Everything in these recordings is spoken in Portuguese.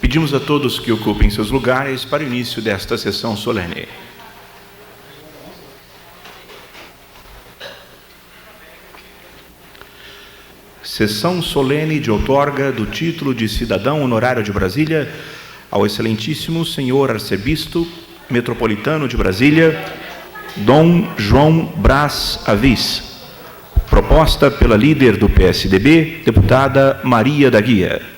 Pedimos a todos que ocupem seus lugares para o início desta sessão solene. Sessão solene de outorga do título de cidadão honorário de Brasília ao excelentíssimo senhor arcebispo metropolitano de Brasília, Dom João Braz Avis, proposta pela líder do PSDB, deputada Maria da Guia.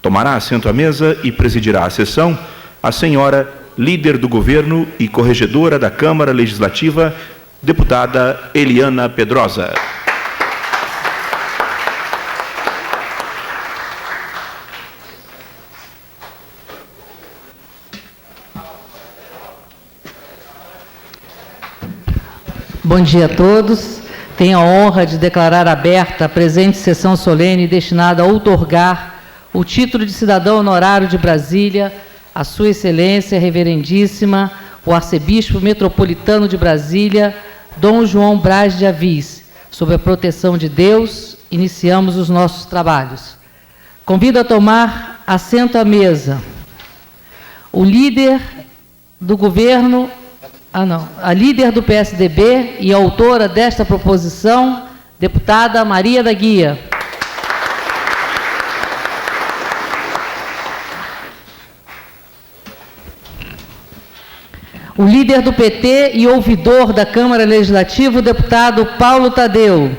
Tomará assento à mesa e presidirá a sessão a senhora líder do governo e corregedora da Câmara Legislativa, deputada Eliana Pedrosa. Bom dia a todos. Tenho a honra de declarar aberta a presente sessão solene destinada a outorgar o título de cidadão honorário de Brasília a Sua Excelência Reverendíssima, o Arcebispo Metropolitano de Brasília, Dom João Braz de Avis. Sob a proteção de Deus, iniciamos os nossos trabalhos. Convido a tomar assento à mesa o líder do governo, a líder do PSDB e autora desta proposição, deputada Maria da Guia. O líder do PT e ouvidor da Câmara Legislativa, o deputado Paulo Tadeu.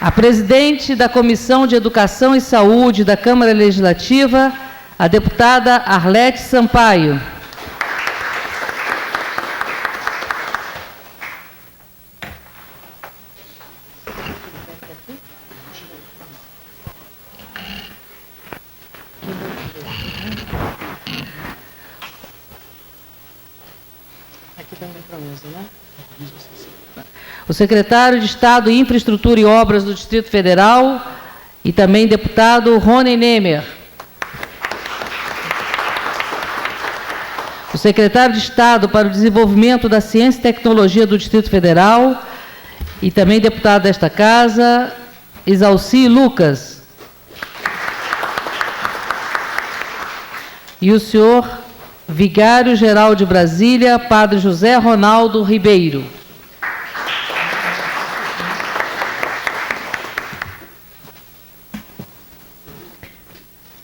A presidente da Comissão de Educação e Saúde da Câmara Legislativa, a deputada Arlete Sampaio. O secretário de Estado de Infraestrutura e Obras do Distrito Federal e também deputado Rony Nemer. O secretário de Estado para o Desenvolvimento da Ciência e Tecnologia do Distrito Federal e também deputado desta Casa, Isalci Lucas. E o senhor Vigário-Geral de Brasília, Padre José Ronaldo Ribeiro.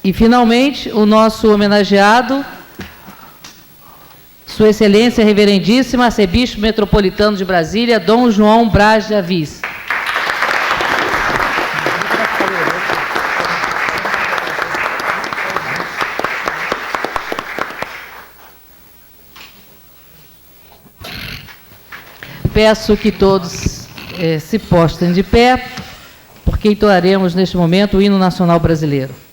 E, finalmente, o nosso homenageado, Sua Excelência Reverendíssima, Arcebispo Metropolitano de Brasília, Dom João Braz de Avis. Peço que todos se postem de pé, porque entoaremos neste momento o hino nacional brasileiro.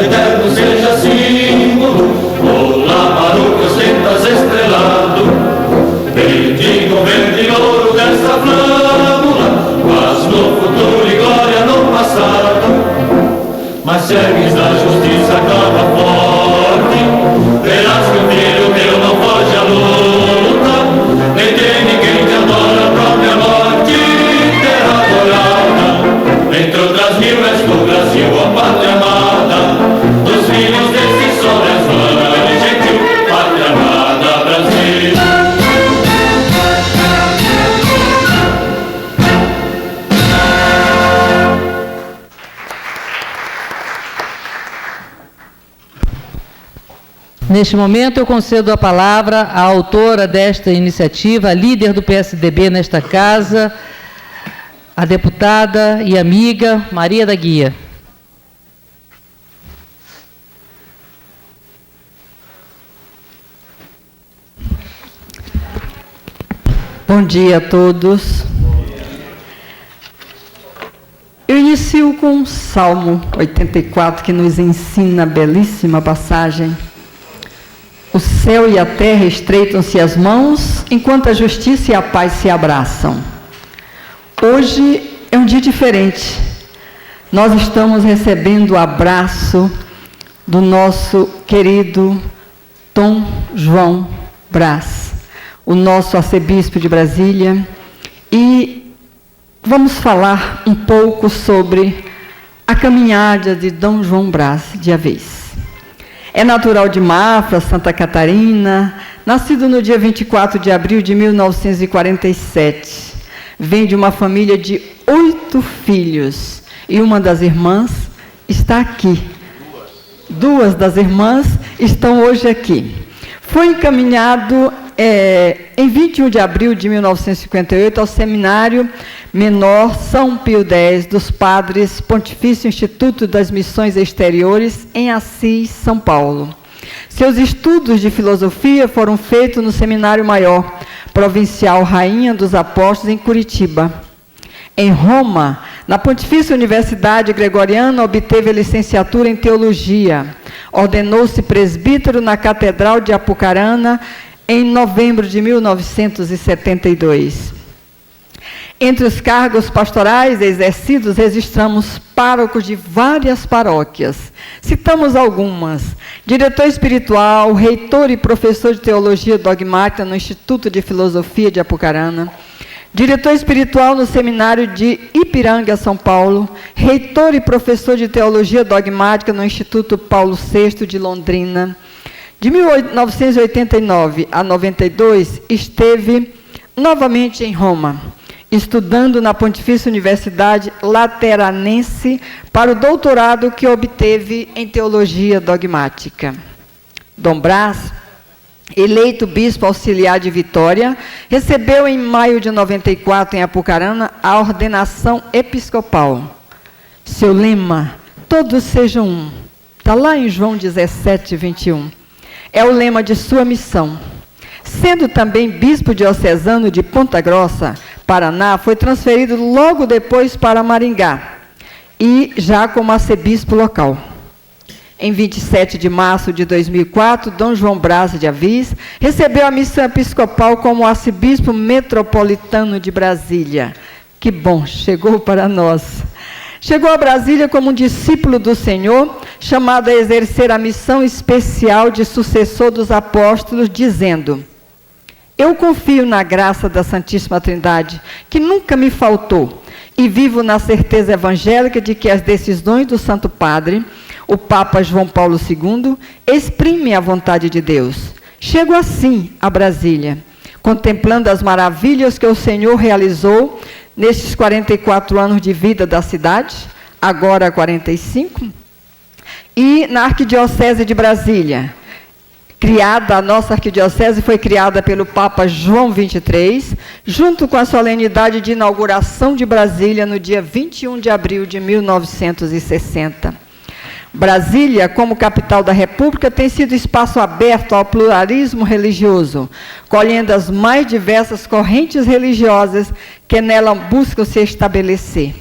eterno seja símbolo, ou lá para o que ostentas estrelado. Bendigo verde e ouro dessa flâmula, mas no futuro e glória no passado. Mas se ergues da justiça acaba forte, verás que o filho teu não foge à luta, nem tem ninguém que adora a própria morte. Terra adorada, entre outras mil és do Brasil a pátria amada, dos filhos desse sol és mãe gentil, pátria amada Brasil. Neste momento, eu concedo a palavra à autora desta iniciativa, a líder do PSDB nesta casa, a deputada e amiga Maria da Guia. Bom dia a todos. Eu inicio com o Salmo 84, que nos ensina a belíssima passagem. O céu e a terra estreitam-se as mãos, enquanto a justiça e a paz se abraçam. Hoje é um dia diferente. Nós estamos recebendo o abraço do nosso querido Dom João Brás, o nosso arcebispo de Brasília, e vamos falar um pouco sobre a caminhada de Dom João Brás de Aviz. É natural de Mafra, Santa Catarina, nascido no dia 24 de abril de 1947. Vem de uma família de 8 filhos e uma das irmãs está aqui. Duas das irmãs estão hoje aqui. Foi encaminhado em 21 de abril de 1958 ao Seminário Menor São Pio X dos Padres Pontifício Instituto das Missões Exteriores em Assis, São Paulo. Seus estudos de filosofia foram feitos no Seminário Maior Provincial Rainha dos Apóstolos em Curitiba. Em Roma, na Pontifícia Universidade Gregoriana, obteve a licenciatura em Teologia. Ordenou-se presbítero na Catedral de Apucarana em novembro de 1972. Entre os cargos pastorais exercidos, registramos párocos de várias paróquias. Citamos algumas: diretor espiritual, reitor e professor de teologia dogmática no Instituto de Filosofia de Apucarana, diretor espiritual no Seminário de Ipiranga, São Paulo, reitor e professor de teologia dogmática no Instituto Paulo VI de Londrina. De 1989 a 92, esteve novamente em Roma, estudando na Pontifícia Universidade Lateranense para o doutorado que obteve em teologia dogmática. Dom Brás, eleito bispo auxiliar de Vitória, recebeu em maio de 94, em Apucarana, a ordenação episcopal. Seu lema, todos sejam um, está lá em João 17, 21. É o lema de sua missão. Sendo também bispo diocesano de Ponta Grossa, Paraná, foi transferido logo depois para Maringá, e já como arcebispo local. Em 27 de março de 2004, Dom João Brás de Aviz recebeu a missão episcopal como arcebispo metropolitano de Brasília. Que bom, chegou para nós. Chegou a Brasília como um discípulo do Senhor, chamado a exercer a missão especial de sucessor dos apóstolos, dizendo: eu confio na graça da Santíssima Trindade, que nunca me faltou, e vivo na certeza evangélica de que as decisões do Santo Padre, o Papa João Paulo II, exprimem a vontade de Deus. Chego assim a Brasília, contemplando as maravilhas que o Senhor realizou nestes 44 anos de vida da cidade, agora 45, e na Arquidiocese de Brasília. A nossa arquidiocese foi criada pelo Papa João XXIII, junto com a solenidade de inauguração de Brasília no dia 21 de abril de 1960. Brasília, como capital da República, tem sido espaço aberto ao pluralismo religioso, colhendo as mais diversas correntes religiosas que nela buscam se estabelecer.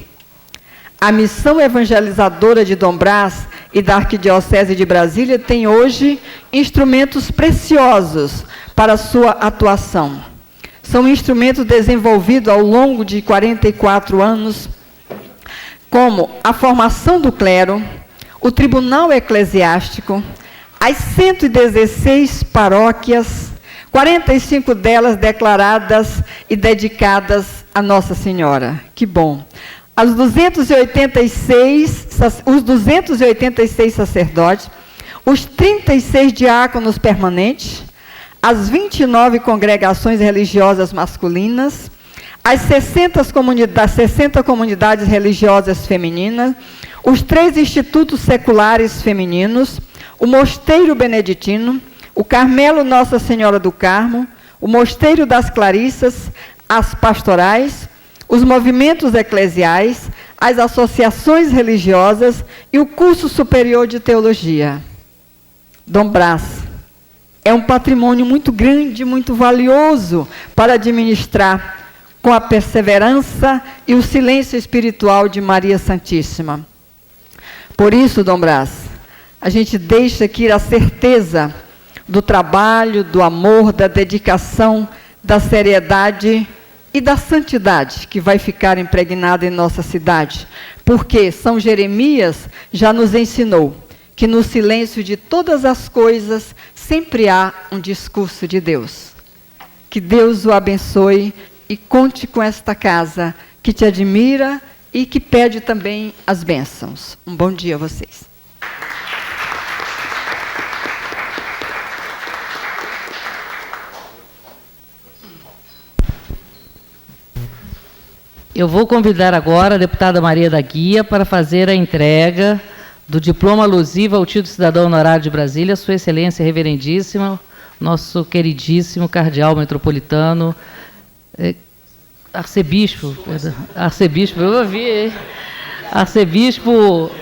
A missão evangelizadora de Dom Brás e da Arquidiocese de Brasília tem hoje instrumentos preciosos para a sua atuação. São instrumentos desenvolvidos ao longo de 44 anos, como a formação do clero, o Tribunal Eclesiástico, as 116 paróquias, 45 delas declaradas e dedicadas a Nossa Senhora. Que bom! Os 286 sacerdotes, os 36 diáconos permanentes, as 29 congregações religiosas masculinas, as 60 comunidades religiosas femininas, os 3 institutos seculares femininos, o Mosteiro Beneditino, o Carmelo Nossa Senhora do Carmo, o Mosteiro das Clarissas, as pastorais, os movimentos eclesiais, as associações religiosas e o curso superior de teologia. Dom Brás é um patrimônio muito grande, muito valioso para administrar com a perseverança e o silêncio espiritual de Maria Santíssima. Por isso, Dom Brás, a gente deixa aqui a certeza do trabalho, do amor, da dedicação, da seriedade e da santidade que vai ficar impregnada em nossa cidade. Porque São Jeremias já nos ensinou que no silêncio de todas as coisas sempre há um discurso de Deus. Que Deus o abençoe e conte com esta casa que te admira e que pede também as bênçãos. Um bom dia a vocês. Eu vou convidar agora a deputada Maria da Guia para fazer a entrega do diploma alusivo ao título de cidadão honorário de Brasília, Sua Excelência Reverendíssima, nosso queridíssimo cardeal metropolitano, arcebispo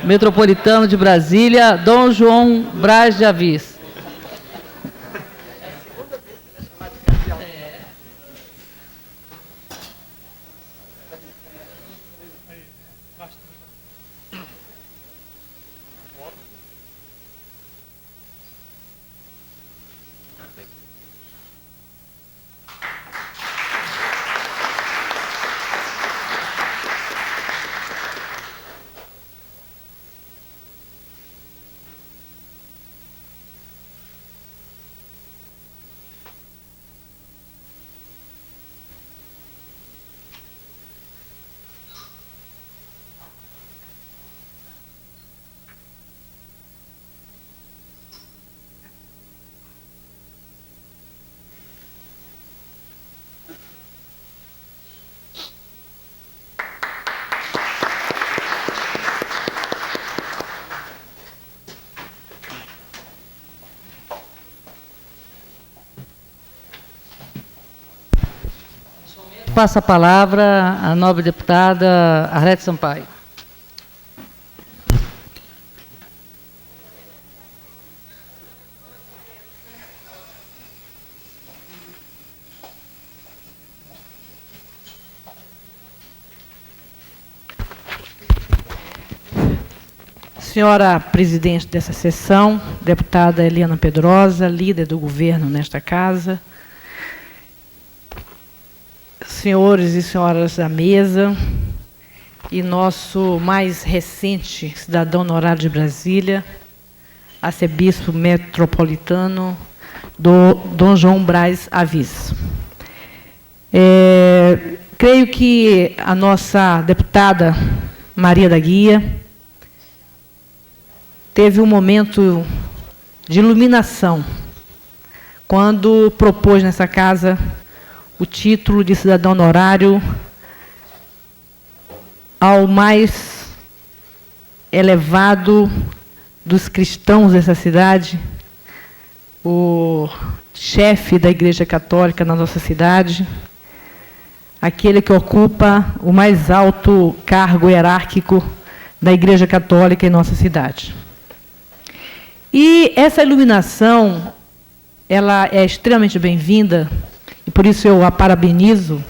metropolitano de Brasília, Dom João Braz de Avis. Passa a palavra à nobre deputada Arlete Sampaio. Senhora presidente dessa sessão, deputada Eliana Pedrosa, líder do governo nesta casa, senhores e senhoras da mesa, e nosso mais recente cidadão honorário de Brasília, arcebispo metropolitano, Dom João Braz Avis. Creio que a nossa deputada Maria da Guia teve um momento de iluminação quando propôs nessa casa o título de cidadão honorário ao mais elevado dos cristãos dessa cidade, o chefe da Igreja Católica na nossa cidade, aquele que ocupa o mais alto cargo hierárquico da Igreja Católica em nossa cidade. E essa iluminação, ela é extremamente bem-vinda, e por isso eu a parabenizo,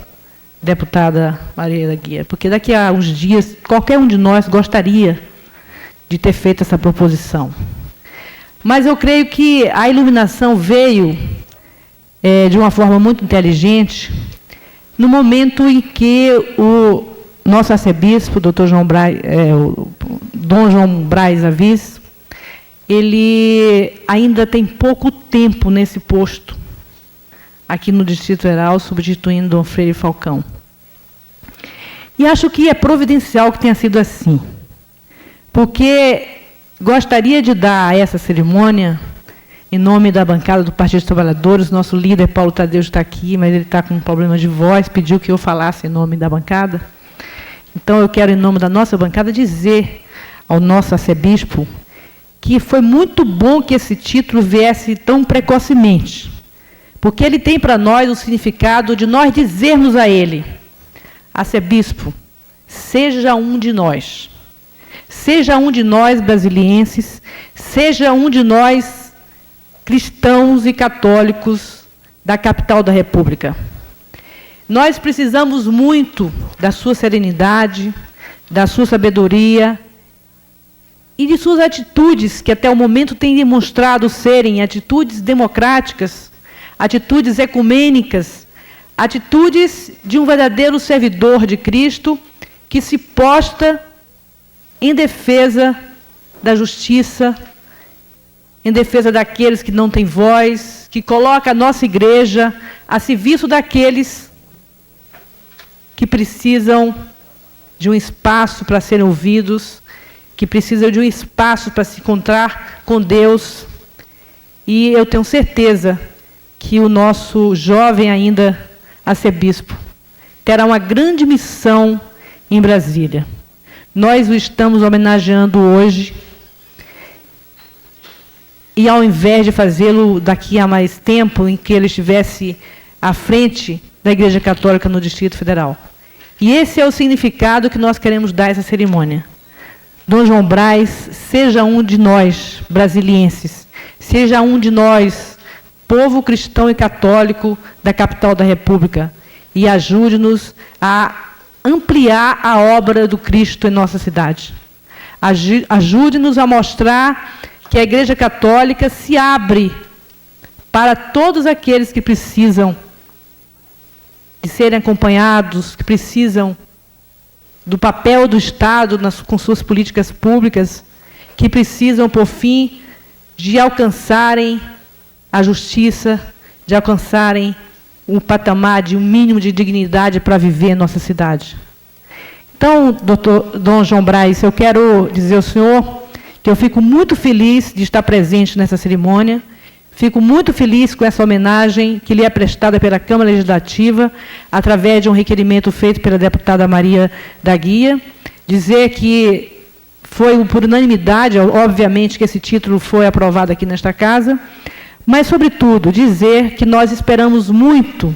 deputada Maria da Guia, porque daqui a uns dias, qualquer um de nós gostaria de ter feito essa proposição. Mas eu creio que a iluminação veio de uma forma muito inteligente no momento em que o nosso arcebispo, Dom João Braz Avis, ele ainda tem pouco tempo nesse posto, aqui no Distrito Federal, substituindo Dom Freire Falcão. E acho que é providencial que tenha sido assim, porque gostaria de dar a essa cerimônia, em nome da bancada do Partido dos Trabalhadores, nosso líder Paulo Tadeu está aqui, mas ele está com um problema de voz, pediu que eu falasse em nome da bancada. Então, eu quero, em nome da nossa bancada, dizer ao nosso arcebispo que foi muito bom que esse título viesse tão precocemente, porque ele tem para nós o significado de nós dizermos a ele: arcebispo, seja um de nós. Seja um de nós brasilienses, seja um de nós cristãos e católicos da capital da República. Nós precisamos muito da sua serenidade, da sua sabedoria e de suas atitudes, que até o momento têm demonstrado serem atitudes democráticas, atitudes ecumênicas, atitudes de um verdadeiro servidor de Cristo que se posta em defesa da justiça, em defesa daqueles que não têm voz, que coloca a nossa igreja a serviço daqueles que precisam de um espaço para serem ouvidos, que precisam de um espaço para se encontrar com Deus. E eu tenho certeza que o nosso jovem ainda arcebispo terá uma grande missão em Brasília. Nós o estamos homenageando hoje, e ao invés de fazê-lo daqui a mais tempo, em que ele estivesse à frente da Igreja Católica no Distrito Federal. E esse é o significado que nós queremos dar a essa cerimônia. Dom João Braz, seja um de nós, brasilienses, seja um de nós, povo cristão e católico da capital da República, e ajude-nos a ampliar a obra do Cristo em nossa cidade. Ajude-nos a mostrar que a Igreja Católica se abre para todos aqueles que precisam de serem acompanhados, que precisam do papel do Estado com suas políticas públicas, que precisam, por fim, de alcançarem a justiça, de alcançarem um patamar de um mínimo de dignidade para viver em nossa cidade. Então, Dom João Braz, eu quero dizer ao senhor que eu fico muito feliz de estar presente nessa cerimônia, fico muito feliz com essa homenagem que lhe é prestada pela Câmara Legislativa, através de um requerimento feito pela deputada Maria da Guia, dizer que foi por unanimidade, obviamente, que esse título foi aprovado aqui nesta casa, mas, sobretudo, dizer que nós esperamos muito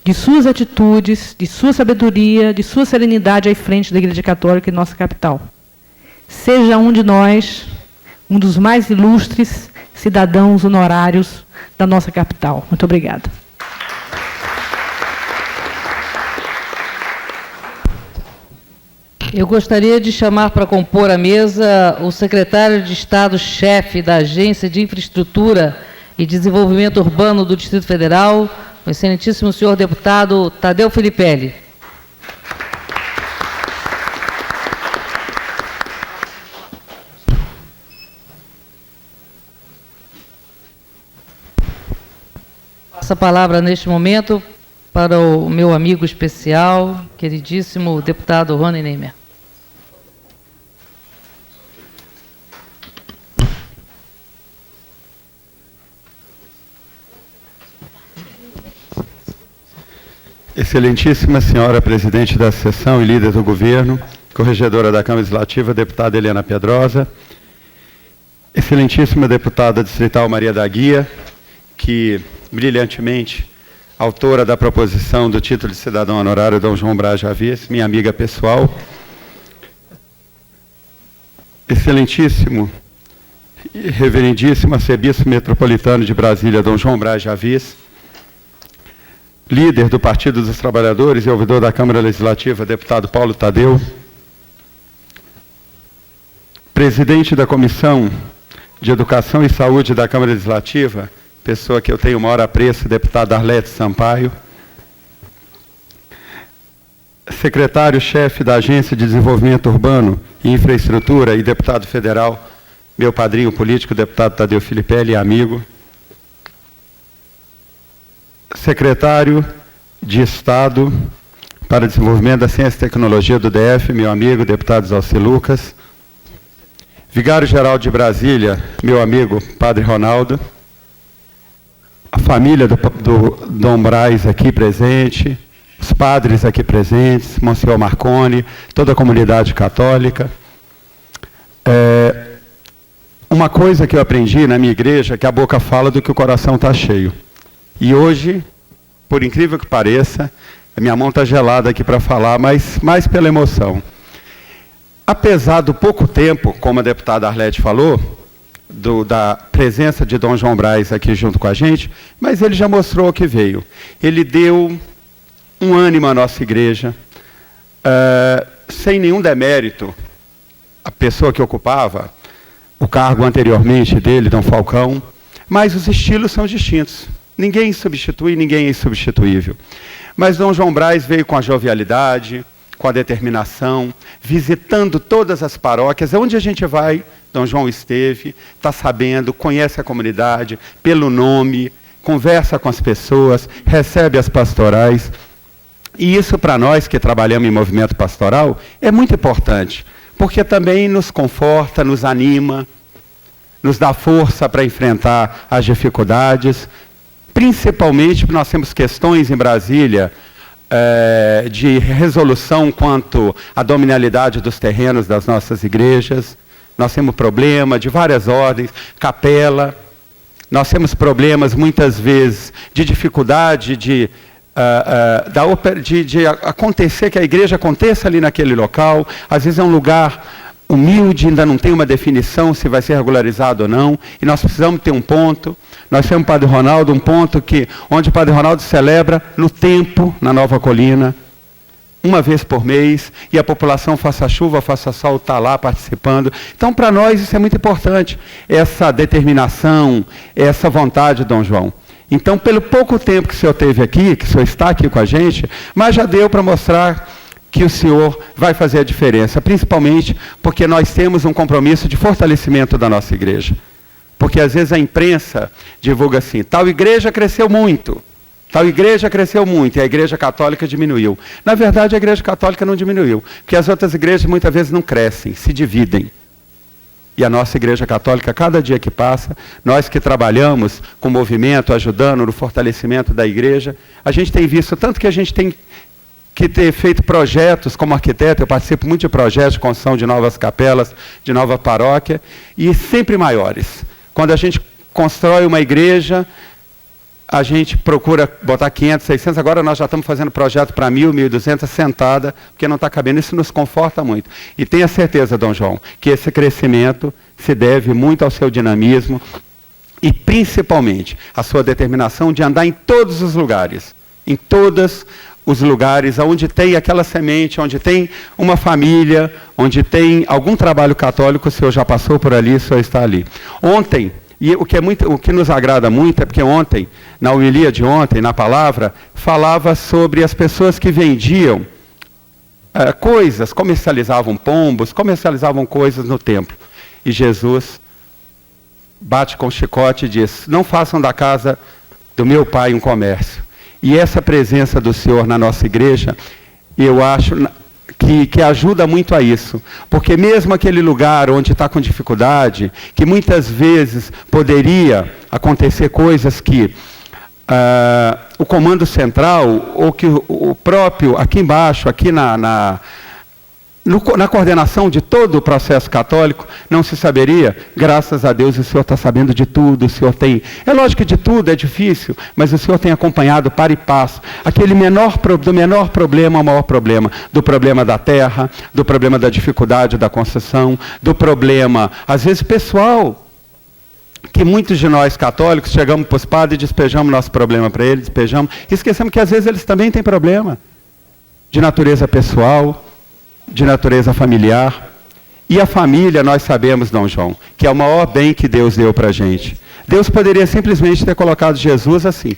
de suas atitudes, de sua sabedoria, de sua serenidade à frente da Igreja Católica em nossa capital. Seja um de nós, um dos mais ilustres cidadãos honorários da nossa capital. Muito obrigada. Eu gostaria de chamar para compor a mesa o secretário de Estado-chefe da Agência de Infraestrutura e Desenvolvimento Urbano do Distrito Federal, o excelentíssimo senhor deputado Tadeu Filipelli. Passo a palavra neste momento para o meu amigo especial, queridíssimo deputado Rony Neymer. Excelentíssima senhora presidente da sessão e líder do governo, corregedora da Câmara Legislativa, deputada Helena Pedrosa, excelentíssima deputada distrital Maria da Guia, que brilhantemente, autora da proposição do título de cidadão honorário Dom João Braz Avis, minha amiga pessoal, excelentíssimo e reverendíssimo arcebispo metropolitano de Brasília, Dom João Braz Avis, líder do Partido dos Trabalhadores, e ouvidor da Câmara Legislativa, deputado Paulo Tadeu, presidente da Comissão de Educação e Saúde da Câmara Legislativa, pessoa que eu tenho o maior apreço, deputado Arlete Sampaio, secretário-chefe da Agência de Desenvolvimento Urbano e Infraestrutura e deputado federal, meu padrinho político, deputado Tadeu Filipelli, amigo, secretário de Estado para o Desenvolvimento da Ciência e Tecnologia do DF, meu amigo, deputado Zalci Lucas, vigário-geral de Brasília, meu amigo, padre Ronaldo, a família do Dom Braz aqui presente, os padres aqui presentes, Monsenhor Marconi, toda a comunidade católica. Uma coisa que eu aprendi na minha igreja é que a boca fala do que o coração está cheio. E hoje, por incrível que pareça, a minha mão está gelada aqui para falar, mas mais pela emoção. Apesar do pouco tempo, como a deputada Arlete falou, da presença de Dom João Braz aqui junto com a gente, mas ele já mostrou o que veio. Ele deu um ânimo à nossa igreja, sem nenhum demérito, a pessoa que ocupava o cargo anteriormente dele, Dom Falcão, mas os estilos são distintos. Ninguém substitui, ninguém é insubstituível. Mas Dom João Braz veio com a jovialidade, com a determinação, visitando todas as paróquias. Onde a gente vai, Dom João esteve, está sabendo, conhece a comunidade, pelo nome, conversa com as pessoas, recebe as pastorais. E isso, para nós que trabalhamos em movimento pastoral, é muito importante, porque também nos conforta, nos anima, nos dá força para enfrentar as dificuldades, principalmente porque nós temos questões em Brasília, de resolução quanto à dominalidade dos terrenos das nossas igrejas. Nós temos problema de várias ordens, capela, nós temos problemas muitas vezes de dificuldade de acontecer, que a igreja aconteça ali naquele local. Às vezes é um lugar humilde, ainda não tem uma definição se vai ser regularizado ou não, e nós precisamos ter um ponto. Nós temos o Padre Ronaldo, um ponto onde o Padre Ronaldo celebra no templo, na Nova Colina, uma vez por mês, e a população, faça chuva, faça sol, está lá participando. Então, para nós, isso é muito importante, essa determinação, essa vontade, Dom João. Então, pelo pouco tempo que o senhor teve aqui, que o senhor está aqui com a gente, mas já deu para mostrar que o senhor vai fazer a diferença, principalmente porque nós temos um compromisso de fortalecimento da nossa igreja. Porque às vezes a imprensa divulga assim, tal igreja cresceu muito, tal igreja cresceu muito, e a igreja católica diminuiu. Na verdade, a igreja católica não diminuiu, porque as outras igrejas muitas vezes não crescem, se dividem. E a nossa igreja católica, cada dia que passa, nós que trabalhamos com o movimento, ajudando no fortalecimento da igreja, a gente tem visto, tanto que a gente tem que ter feito projetos como arquiteto, eu participo muito de projetos de construção de novas capelas, de nova paróquia, e sempre maiores. Quando a gente constrói uma igreja, a gente procura botar 500, 600, agora nós já estamos fazendo projeto para 1.000, 1.200 sentada, porque não está cabendo, isso nos conforta muito. E tenha certeza, Dom João, que esse crescimento se deve muito ao seu dinamismo e principalmente à sua determinação de andar em todos os lugares, em todos os lugares onde tem aquela semente, onde tem uma família, onde tem algum trabalho católico, o senhor já passou por ali, o senhor está ali. Ontem, e o que nos agrada muito é porque ontem, na homilia de ontem, na palavra, falava sobre as pessoas que vendiam coisas, comercializavam pombos, comercializavam coisas no templo. E Jesus bate com o chicote e diz, não façam da casa do meu pai um comércio. E essa presença do Senhor na nossa igreja, eu acho que ajuda muito a isso. Porque mesmo aquele lugar onde está com dificuldade, que muitas vezes poderia acontecer coisas que o comando central, ou que o próprio, aqui embaixo, aqui na coordenação de todo o processo católico, não se saberia. Graças a Deus o senhor está sabendo de tudo, o senhor tem... É lógico que de tudo é difícil, mas o senhor tem acompanhado para e passo. Do menor problema ao maior problema. Do problema da terra, do problema da dificuldade da construção, do problema, às vezes, pessoal, que muitos de nós católicos chegamos para os padres e despejamos nosso problema para eles, despejamos, e esquecemos que às vezes eles também têm problema de natureza pessoal, de natureza familiar. E a família, nós sabemos, Dom João, que é o maior bem que Deus deu para a gente. Deus poderia simplesmente ter colocado Jesus assim.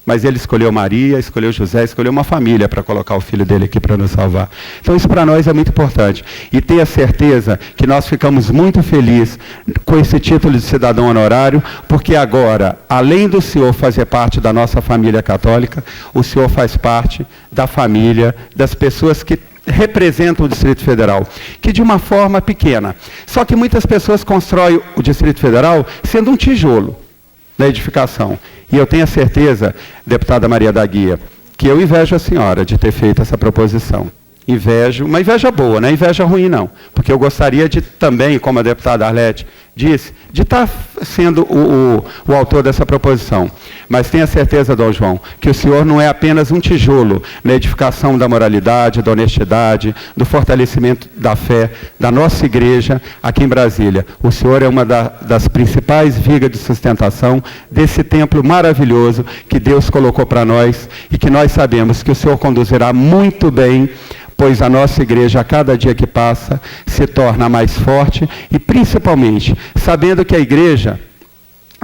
Mas ele escolheu Maria, escolheu José, escolheu uma família para colocar o filho dele aqui para nos salvar. Então isso para nós é muito importante. E ter a certeza que nós ficamos muito felizes com esse título de cidadão honorário, porque agora, além do senhor fazer parte da nossa família católica, o senhor faz parte da família, das pessoas que representam o Distrito Federal, que de uma forma pequena. Só que muitas pessoas constroem o Distrito Federal sendo um tijolo da edificação. E eu tenho a certeza, deputada Maria da Guia, que eu invejo a senhora de ter feito essa proposição. Invejo, uma inveja boa, não é inveja ruim não, porque eu gostaria de também, como a deputada Arlete disse, de estar sendo o autor dessa proposição. Mas tenha certeza, Dom João, que o senhor não é apenas um tijolo na edificação da moralidade, da honestidade, do fortalecimento da fé da nossa igreja aqui em Brasília. O senhor é uma das principais vigas de sustentação desse templo maravilhoso que Deus colocou para nós e que nós sabemos que o senhor conduzirá muito bem, pois a nossa igreja, a cada dia que passa, se torna mais forte e, principalmente, sabendo que a igreja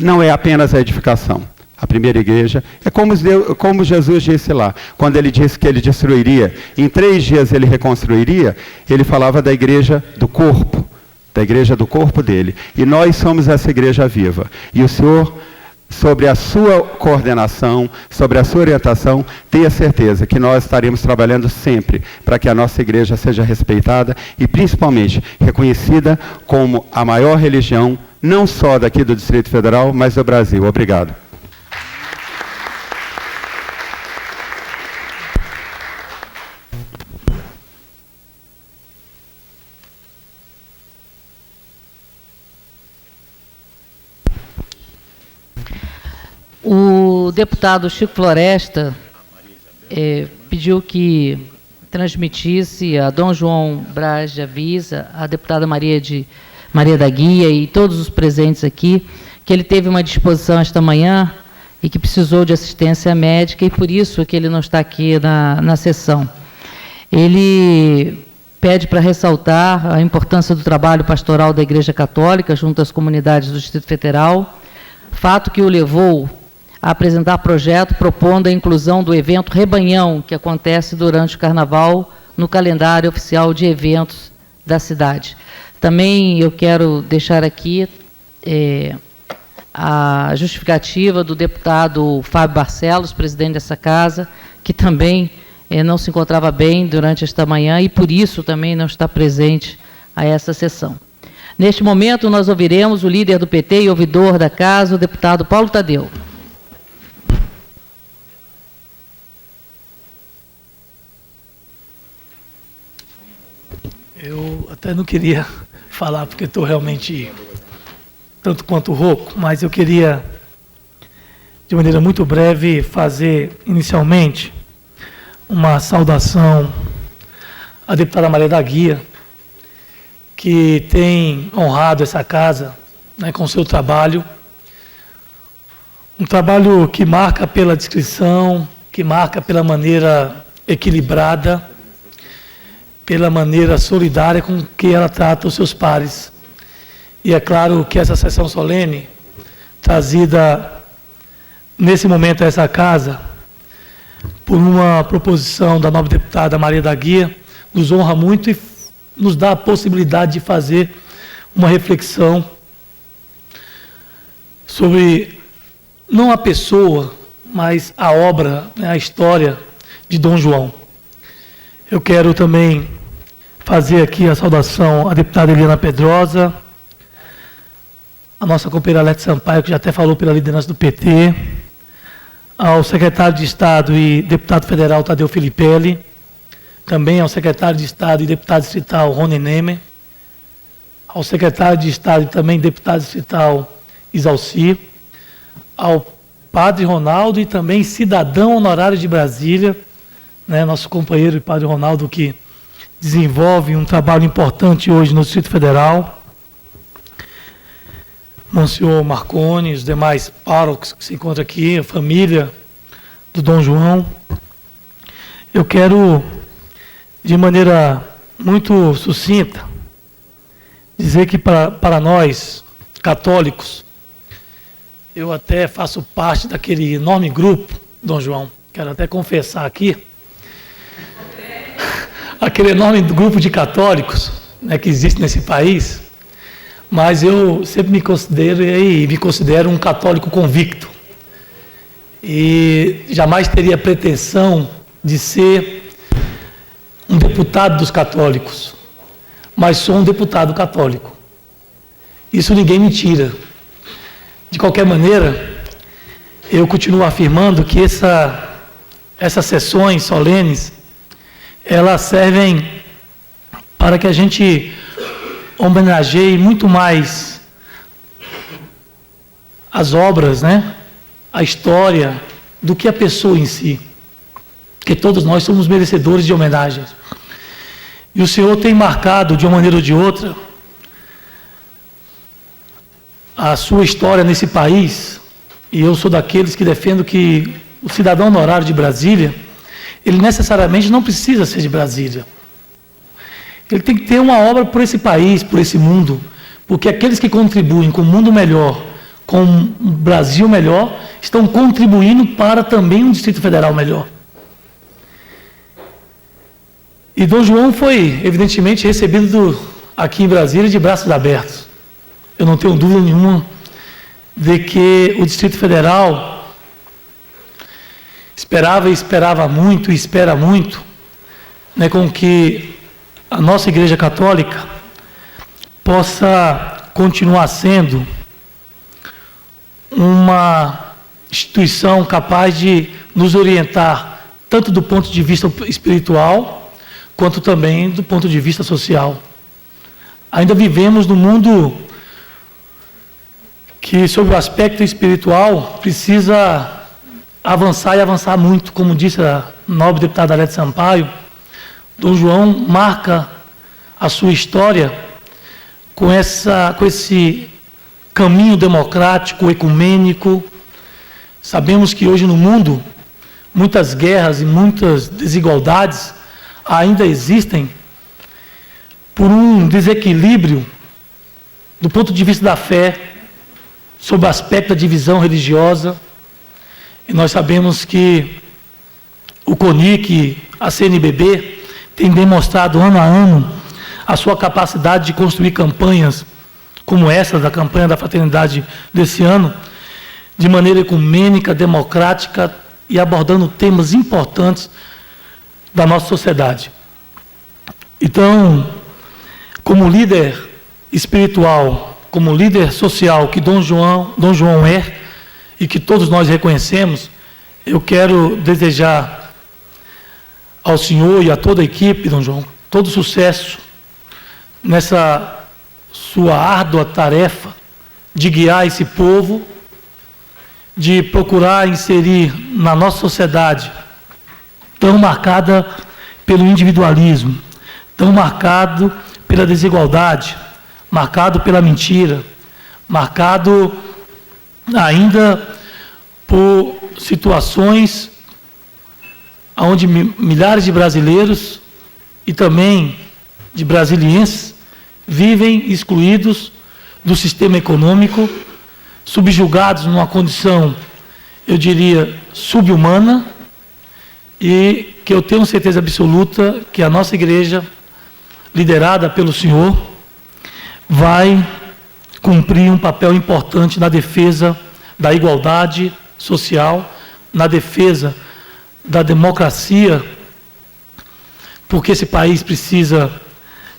não é apenas a edificação. A primeira igreja é como Jesus disse lá, quando ele disse que ele destruiria, em 3 dias ele reconstruiria, ele falava da igreja do corpo dele. E nós somos essa igreja viva. E o Senhor, sobre a sua coordenação, sobre a sua orientação, tenha certeza que nós estaremos trabalhando sempre para que a nossa igreja seja respeitada e principalmente reconhecida como a maior religião, não só daqui do Distrito Federal, mas do Brasil. Obrigado. O deputado Chico Floresta pediu que transmitisse a Dom João Braz de Avisa, a deputada Maria da Guia e todos os presentes aqui, que ele teve uma disposição esta manhã e que precisou de assistência médica e por isso que ele não está aqui na sessão. Ele pede para ressaltar a importância do trabalho pastoral da Igreja Católica junto às comunidades do Distrito Federal, fato que o levou a apresentar projeto propondo a inclusão do evento Rebanhão, que acontece durante o Carnaval, no calendário oficial de eventos da cidade. Também eu quero deixar aqui a justificativa do deputado Fábio Barcelos, presidente dessa casa, que também não se encontrava bem durante esta manhã e, por isso, também não está presente a essa sessão. Neste momento, nós ouviremos o líder do PT e ouvidor da casa, o deputado Paulo Tadeu. Eu até não queria falar, porque estou realmente tanto quanto rouco, mas eu queria, de maneira muito breve, fazer, inicialmente, uma saudação à deputada Maria da Guia, que tem honrado essa casa, né, com seu trabalho, um trabalho que marca pela descrição, que marca pela maneira equilibrada, pela maneira solidária com que ela trata os seus pares. E é claro que essa sessão solene, trazida nesse momento a essa casa, por uma proposição da nobre deputada Maria da Guia, nos honra muito e nos dá a possibilidade de fazer uma reflexão sobre, não a pessoa, mas a obra, né, a história de Dom João. Eu quero também fazer aqui a saudação à deputada Eliana Pedrosa, a nossa companheira Alete Sampaio, que já até falou pela liderança do PT, ao secretário de Estado e deputado federal Tadeu Filipelli, também ao secretário de Estado e deputado distrital Rony Nemer, ao secretário de Estado e também deputado distrital Isalci, ao padre Ronaldo e também cidadão honorário de Brasília, né, nosso companheiro e padre Ronaldo, que desenvolve um trabalho importante hoje no Distrito Federal, Monsenhor Marconi, os demais párocos que se encontram aqui, a família do Dom João. Eu quero, de maneira muito sucinta, dizer que para nós, católicos, eu até faço parte daquele enorme grupo, Dom João, quero até confessar aqui, aquele enorme grupo de católicos, né, que existe nesse país, mas eu sempre me considero um católico convicto. E jamais teria pretensão de ser um deputado dos católicos, mas sou um deputado católico. Isso ninguém me tira. De qualquer maneira, eu continuo afirmando que essas sessões solenes, elas servem para que a gente homenageie muito mais as obras, né? A história, do que a pessoa em si. Porque todos nós somos merecedores de homenagens. E o Senhor tem marcado, de uma maneira ou de outra, a sua história nesse país, e eu sou daqueles que defendo que o cidadão honorário de Brasília, ele necessariamente não precisa ser de Brasília. Ele tem que ter uma obra por esse país, por esse mundo, porque aqueles que contribuem com um mundo melhor, com um Brasil melhor, estão contribuindo para também um Distrito Federal melhor. E Dom João foi, evidentemente, recebido aqui em Brasília de braços abertos. Eu não tenho dúvida nenhuma de que o Distrito Federal esperava muito e espera muito, né, com que a nossa Igreja Católica possa continuar sendo uma instituição capaz de nos orientar, tanto do ponto de vista espiritual, quanto também do ponto de vista social. Ainda vivemos num mundo que, sob o aspecto espiritual, precisa avançar e avançar muito, como disse a nobre deputada Arete Sampaio. Dom João marca a sua história com esse caminho democrático, ecumênico. Sabemos que hoje no mundo muitas guerras e muitas desigualdades ainda existem por um desequilíbrio do ponto de vista da fé, sob o aspecto da divisão religiosa. E nós sabemos que o CONIC, a CNBB, tem demonstrado ano a ano a sua capacidade de construir campanhas como essa da campanha da fraternidade desse ano, de maneira ecumênica, democrática e abordando temas importantes da nossa sociedade. Então, como líder espiritual, como líder social que Dom João é e que todos nós reconhecemos, eu quero desejar ao senhor e a toda a equipe, Dom João, todo sucesso nessa sua árdua tarefa de guiar esse povo, de procurar inserir na nossa sociedade, tão marcada pelo individualismo, tão marcado pela desigualdade, marcado pela mentira, marcado ainda por situações onde milhares de brasileiros e também de brasilienses vivem excluídos do sistema econômico, subjugados numa condição, eu diria, subhumana, e que eu tenho certeza absoluta que a nossa igreja, liderada pelo senhor, vai cumprir um papel importante na defesa da igualdade social, na defesa da democracia, porque esse país precisa,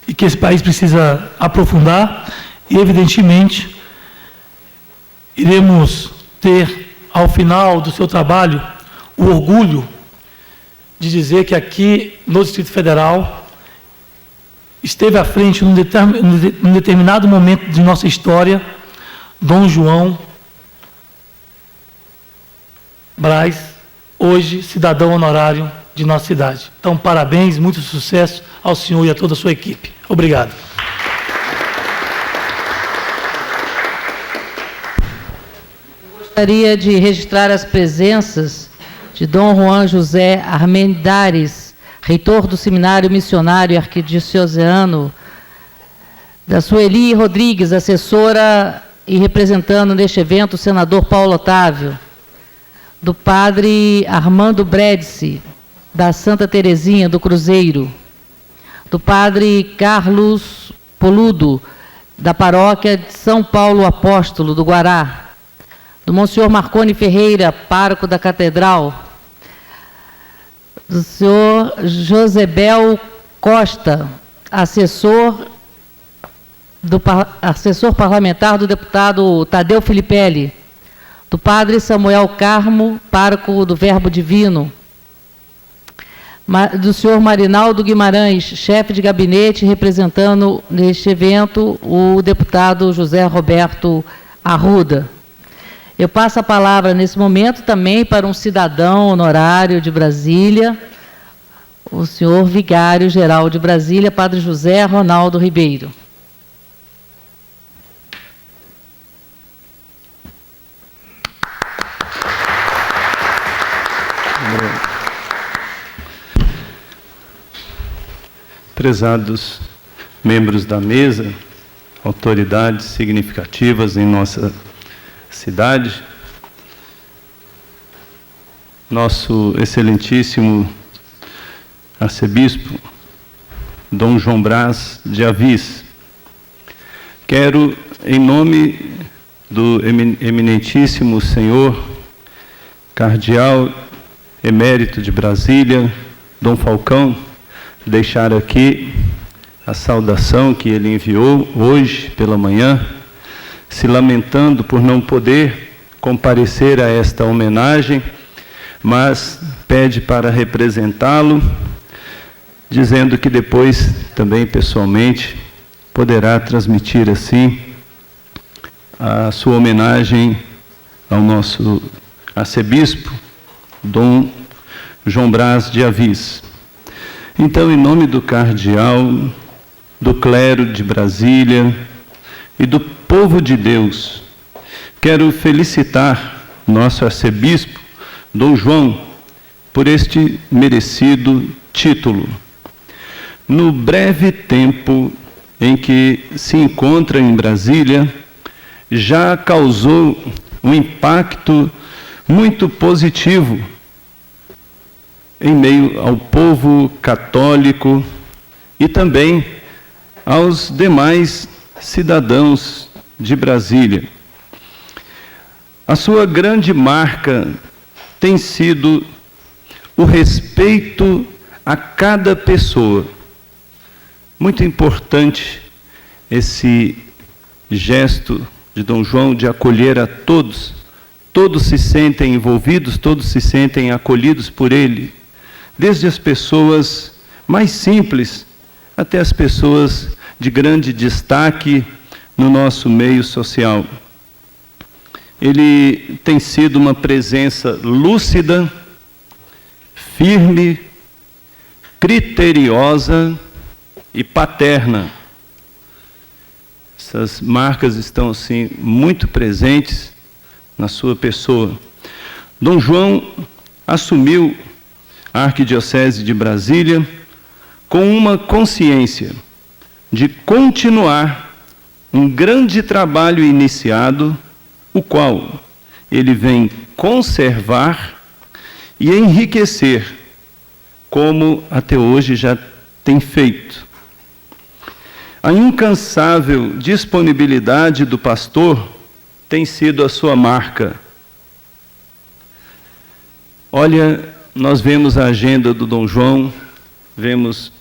e que esse país precisa aprofundar, e evidentemente iremos ter, ao final do seu trabalho, o orgulho de dizer que aqui no Distrito Federal esteve à frente, num determinado momento de nossa história, Dom João Braz, hoje cidadão honorário de nossa cidade. Então, parabéns, muito sucesso ao senhor e a toda a sua equipe. Obrigado. Gostaria de registrar as presenças de Dom Juan José Armenidares, reitor do Seminário Missionário Arquidiocesano Da Sueli Rodrigues, assessora e representando neste evento o senador Paulo Otávio. Do padre Armando Bredice, da Santa Terezinha do Cruzeiro. Do padre Carlos Poludo, da paróquia de São Paulo Apóstolo, do Guará. Do Monsenhor Marconi Ferreira, pároco da Catedral. Do senhor Josebel Costa, assessor parlamentar do deputado Tadeu Filipelli. Do padre Samuel Carmo, pároco do Verbo Divino. Do senhor Marinaldo Guimarães, chefe de gabinete, representando neste evento o deputado José Roberto Arruda. Eu passo a palavra nesse momento também para um cidadão honorário de Brasília, o senhor vigário-geral de Brasília, padre José Ronaldo Ribeiro. Prezados membros da mesa, autoridades significativas em nossa cidade, nosso excelentíssimo arcebispo Dom João Brás de Avis, quero, em nome do eminentíssimo senhor cardeal emérito de Brasília, Dom Falcão, deixar aqui a saudação que ele enviou hoje pela manhã, se lamentando por não poder comparecer a esta homenagem, mas pede para representá-lo, dizendo que depois, também pessoalmente, poderá transmitir assim a sua homenagem ao nosso arcebispo, Dom João Brás de Avis. Então, em nome do cardeal, do clero de Brasília e do povo de Deus, quero felicitar nosso arcebispo, Dom João, por este merecido título. No breve tempo em que se encontra em Brasília, já causou um impacto muito positivo em meio ao povo católico e também aos demais cidadãos de Brasília. A sua grande marca tem sido o respeito a cada pessoa. Muito importante esse gesto de Dom João de acolher a todos. Todos se sentem envolvidos, todos se sentem acolhidos por ele, desde as pessoas mais simples até as pessoas de grande destaque no nosso meio social. Ele tem sido uma presença lúcida, firme, criteriosa e paterna. Essas marcas estão, assim, muito presentes na sua pessoa. Dom João assumiu a Arquidiocese de Brasília com uma consciência de continuar um grande trabalho iniciado, o qual ele vem conservar e enriquecer, como até hoje já tem feito. A incansável disponibilidade do pastor tem sido a sua marca. Olha, nós vemos a agenda do Dom João, vemos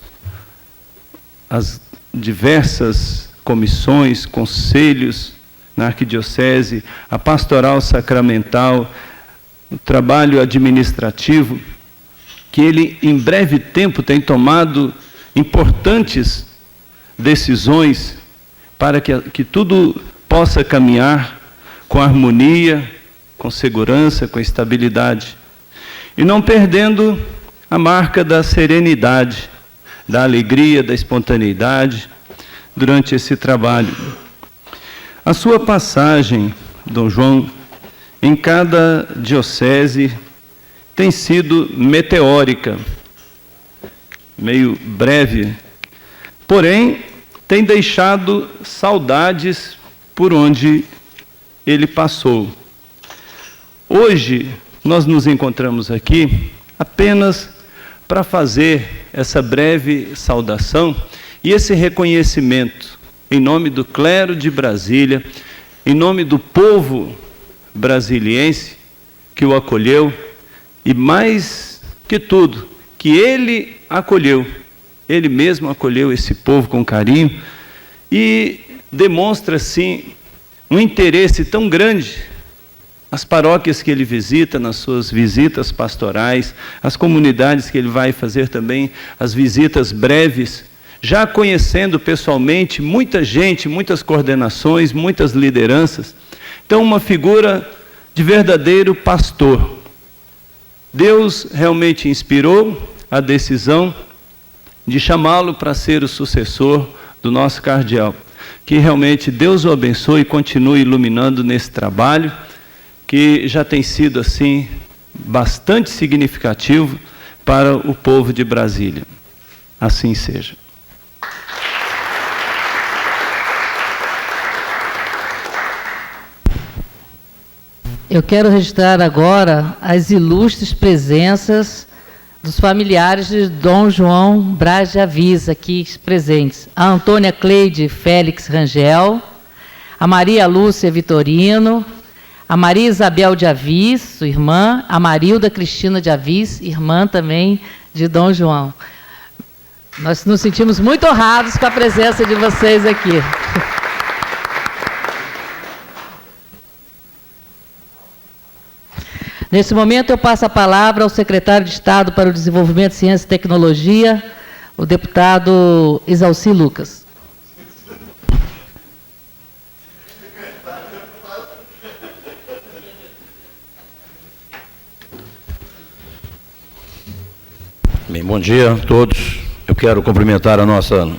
as diversas comissões, conselhos na Arquidiocese, a pastoral sacramental, o trabalho administrativo, que ele, em breve tempo, tem tomado importantes decisões para que tudo possa caminhar com harmonia, com segurança, com estabilidade. E não perdendo a marca da serenidade, da alegria, da espontaneidade durante esse trabalho. A sua passagem, Dom João, em cada diocese tem sido meteórica, meio breve, porém tem deixado saudades por onde ele passou. Hoje, nós nos encontramos aqui apenas para fazer essa breve saudação e esse reconhecimento em nome do clero de Brasília, em nome do povo brasiliense que o acolheu, e mais que tudo, que ele acolheu, ele mesmo acolheu esse povo com carinho e demonstra, assim, um interesse tão grande as paróquias que ele visita, nas suas visitas pastorais, as comunidades que ele vai fazer também, as visitas breves, já conhecendo pessoalmente muita gente, muitas coordenações, muitas lideranças. Então, uma figura de verdadeiro pastor. Deus realmente inspirou a decisão de chamá-lo para ser o sucessor do nosso cardeal. Que realmente Deus o abençoe e continue iluminando nesse trabalho, que já tem sido, assim, bastante significativo para o povo de Brasília. Assim seja. Eu quero registrar agora as ilustres presenças dos familiares de Dom João Braz de Avis, aqui presentes. A Antônia Cleide Félix Rangel, a Maria Lúcia Vitorino, a Maria Isabel de Avis, sua irmã, a Marilda Cristina de Avis, irmã também de Dom João. Nós nos sentimos muito honrados com a presença de vocês aqui. Nesse momento, eu passo a palavra ao secretário de Estado para o Desenvolvimento, Ciência e Tecnologia, o deputado Exalci Lucas. Bem, bom dia a todos. Eu quero cumprimentar a nossa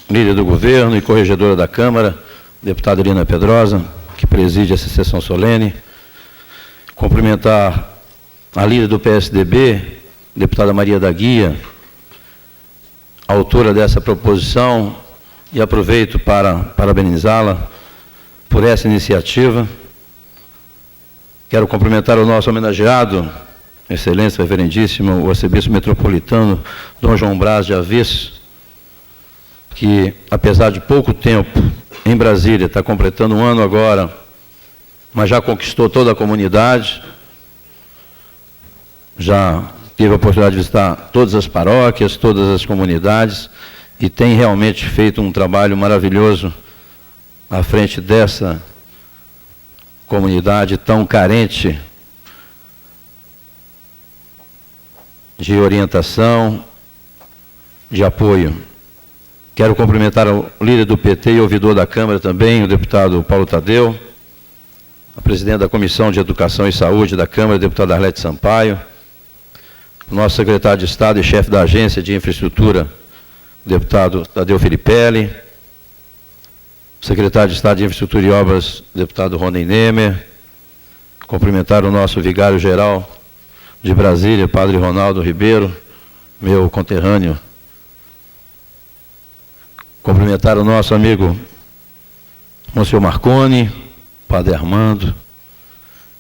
líder do governo e corregedora da Câmara, deputada Irina Pedrosa, que preside essa sessão solene. Cumprimentar a líder do PSDB, deputada Maria da Guia, autora dessa proposição, e aproveito para parabenizá-la por essa iniciativa. Quero cumprimentar o nosso homenageado, Excelência Reverendíssimo, o arcebispo metropolitano, Dom João Braz de Avis, que, apesar de pouco tempo em Brasília, está completando um ano agora, mas já conquistou toda a comunidade, já teve a oportunidade de visitar todas as paróquias, todas as comunidades, e tem realmente feito um trabalho maravilhoso à frente dessa comunidade tão carente de orientação, de apoio. Quero cumprimentar o líder do PT e ouvidor da Câmara também, o deputado Paulo Tadeu, a presidente da Comissão de Educação e Saúde da Câmara, a deputada Arlete Sampaio, o nosso secretário de Estado e chefe da Agência de Infraestrutura, o deputado Tadeu Filipelli, o secretário de Estado de Infraestrutura e Obras, o deputado Rony Nemer, cumprimentar o nosso vigário-geral de Brasília, padre Ronaldo Ribeiro, meu conterrâneo. Cumprimentar o nosso amigo Monsenhor Marconi, padre Armando,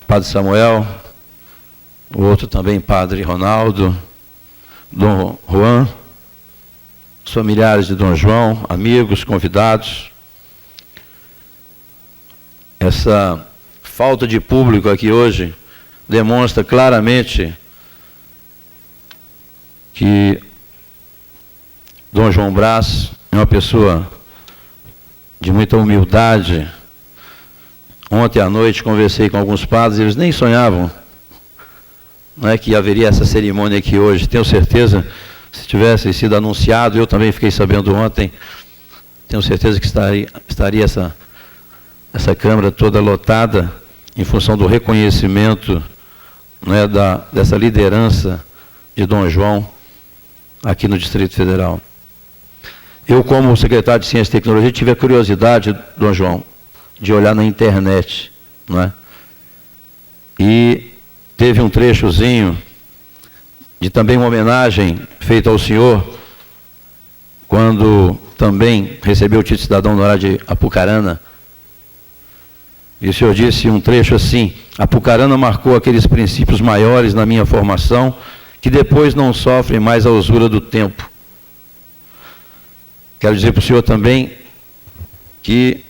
padre Samuel, o outro também padre Ronaldo, Dom Juan, os familiares de Dom João, amigos, convidados. Essa falta de público aqui hoje demonstra claramente que Dom João Braz é uma pessoa de muita humildade. Ontem à noite conversei com alguns padres, eles nem sonhavam, não é, que haveria essa cerimônia aqui hoje. Tenho certeza, se tivesse sido anunciado, eu também fiquei sabendo ontem, tenho certeza que estaria essa Câmara toda lotada em função do reconhecimento, não é, dessa liderança de Dom João aqui no Distrito Federal. Eu, como secretário de Ciência e Tecnologia, tive a curiosidade, Dom João, de olhar na internet, não é? E teve um trechozinho de também uma homenagem feita ao senhor, quando também recebeu o título de cidadão honorário de Apucarana. E o senhor disse um trecho assim: Apucarana marcou aqueles princípios maiores na minha formação que depois não sofrem mais a usura do tempo. Quero dizer para o senhor também que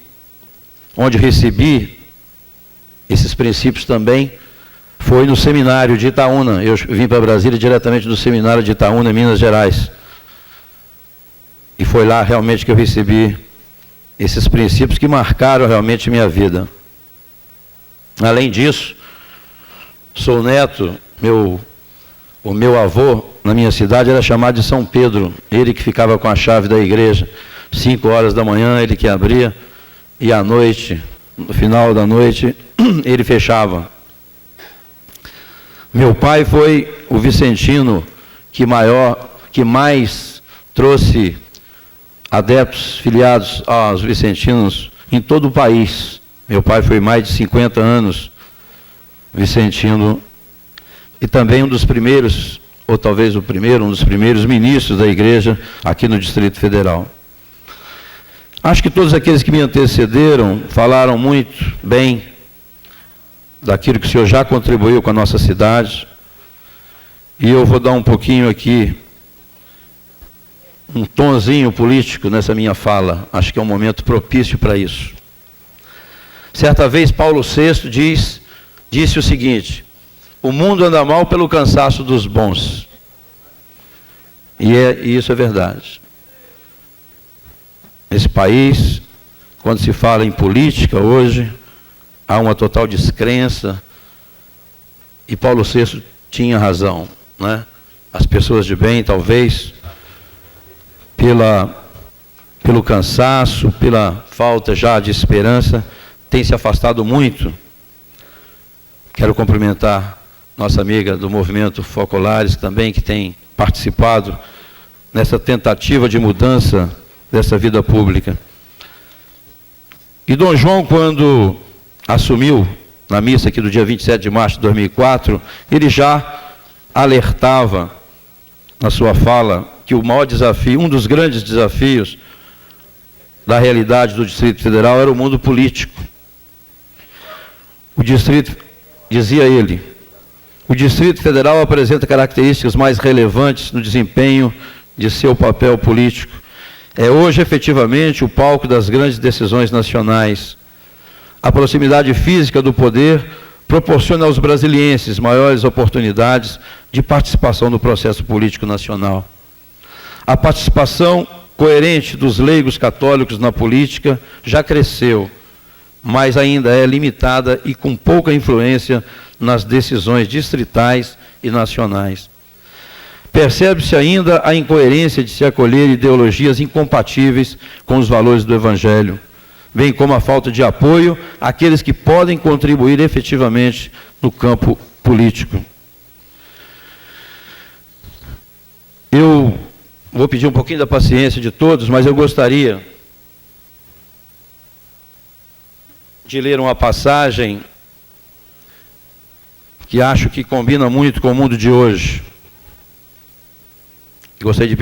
onde recebi esses princípios também foi no seminário de Itaúna. Eu vim para Brasília diretamente do seminário de Itaúna, Minas Gerais. E foi lá realmente que eu recebi esses princípios que marcaram realmente minha vida. Além disso, sou neto, o meu avô na minha cidade era chamado de São Pedro, ele que ficava com a chave da igreja, 5 horas da manhã ele que abria, e à noite, no final da noite, ele fechava. Meu pai foi o vicentino que mais trouxe adeptos filiados aos vicentinos em todo o país. Meu pai foi mais de 50 anos vicentino e também um dos primeiros, ou talvez o primeiro, um dos primeiros ministros da igreja aqui no Distrito Federal. Acho que todos aqueles que me antecederam falaram muito bem daquilo que o senhor já contribuiu com a nossa cidade, e eu vou dar um pouquinho aqui, um tonzinho político nessa minha fala. Acho que é um momento propício para isso. Certa vez Paulo VI disse o seguinte: o mundo anda mal pelo cansaço dos bons. E isso é verdade. Nesse país, quando se fala em política hoje, há uma total descrença, e Paulo VI tinha razão, né? As pessoas de bem, talvez, pelo cansaço, pela falta já de esperança, têm se afastado muito. Quero cumprimentar nossa amiga do movimento Focolares também, que tem participado nessa tentativa de mudança dessa vida pública. E Dom João, quando assumiu na missa aqui do dia 27 de março de 2004, ele já alertava na sua fala que o maior desafio, um dos grandes desafios da realidade do Distrito Federal era o mundo político. O Distrito, dizia ele, o Distrito Federal apresenta características mais relevantes no desempenho de seu papel político. É hoje, efetivamente, o palco das grandes decisões nacionais. A proximidade física do poder proporciona aos brasilienses maiores oportunidades de participação no processo político nacional. A participação coerente dos leigos católicos na política já cresceu, mas ainda é limitada e com pouca influência nas decisões distritais e nacionais. Percebe-se ainda a incoerência de se acolher ideologias incompatíveis com os valores do Evangelho, bem como a falta de apoio àqueles que podem contribuir efetivamente no campo político. Eu vou pedir um pouquinho da paciência de todos, mas eu gostaria de ler uma passagem que acho que combina muito com o mundo de hoje. Gostaria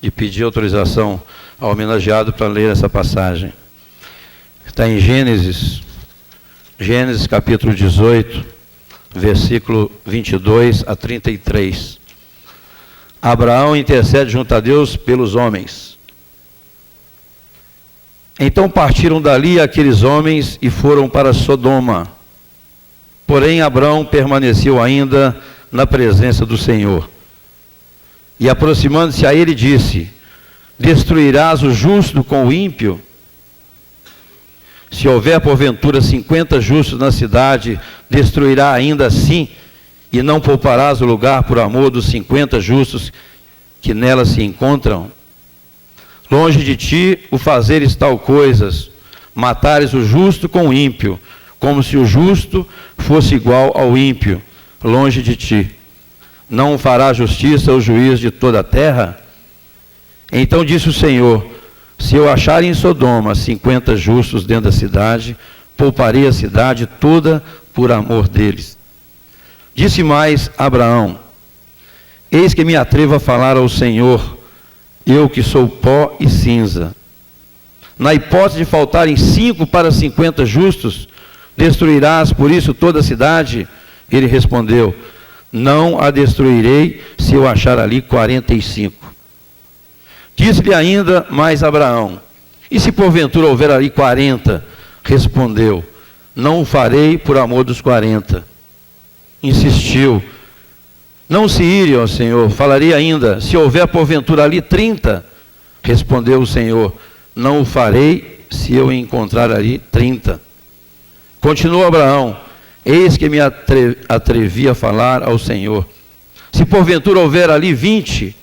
de pedir autorização ao homenageado para ler essa passagem. Está em Gênesis capítulo 18, versículo 22 a 33. Abraão intercede junto a Deus pelos homens. Então partiram dali aqueles homens e foram para Sodoma. Porém, Abraão permaneceu ainda na presença do Senhor. E aproximando-se a ele, disse: destruirás o justo com o ímpio? Se houver porventura 50 justos na cidade, destruirá ainda assim, e não pouparás o lugar por amor dos 50 justos que nela se encontram? Longe de ti o fazeres tal coisas, matares o justo com o ímpio, como se o justo fosse igual ao ímpio, longe de ti. Não fará justiça ao juiz de toda a terra? Então disse o Senhor: se eu achar em Sodoma 50 justos dentro da cidade, pouparei a cidade toda por amor deles. Disse mais Abraão: eis que me atrevo a falar ao Senhor, eu que sou pó e cinza. Na hipótese de faltarem 5 para 50 justos, destruirás por isso toda a cidade? Ele respondeu: não a destruirei se eu achar ali 45. Disse-lhe ainda mais Abraão: e se porventura houver ali 40? Respondeu: não o farei por amor dos 40. Insistiu: não se ire, ó Senhor. Falarei ainda: se houver porventura ali 30? Respondeu o Senhor: não o farei se eu encontrar ali 30. Continuou Abraão: eis que me atrevi a falar ao Senhor. Se porventura houver ali 20?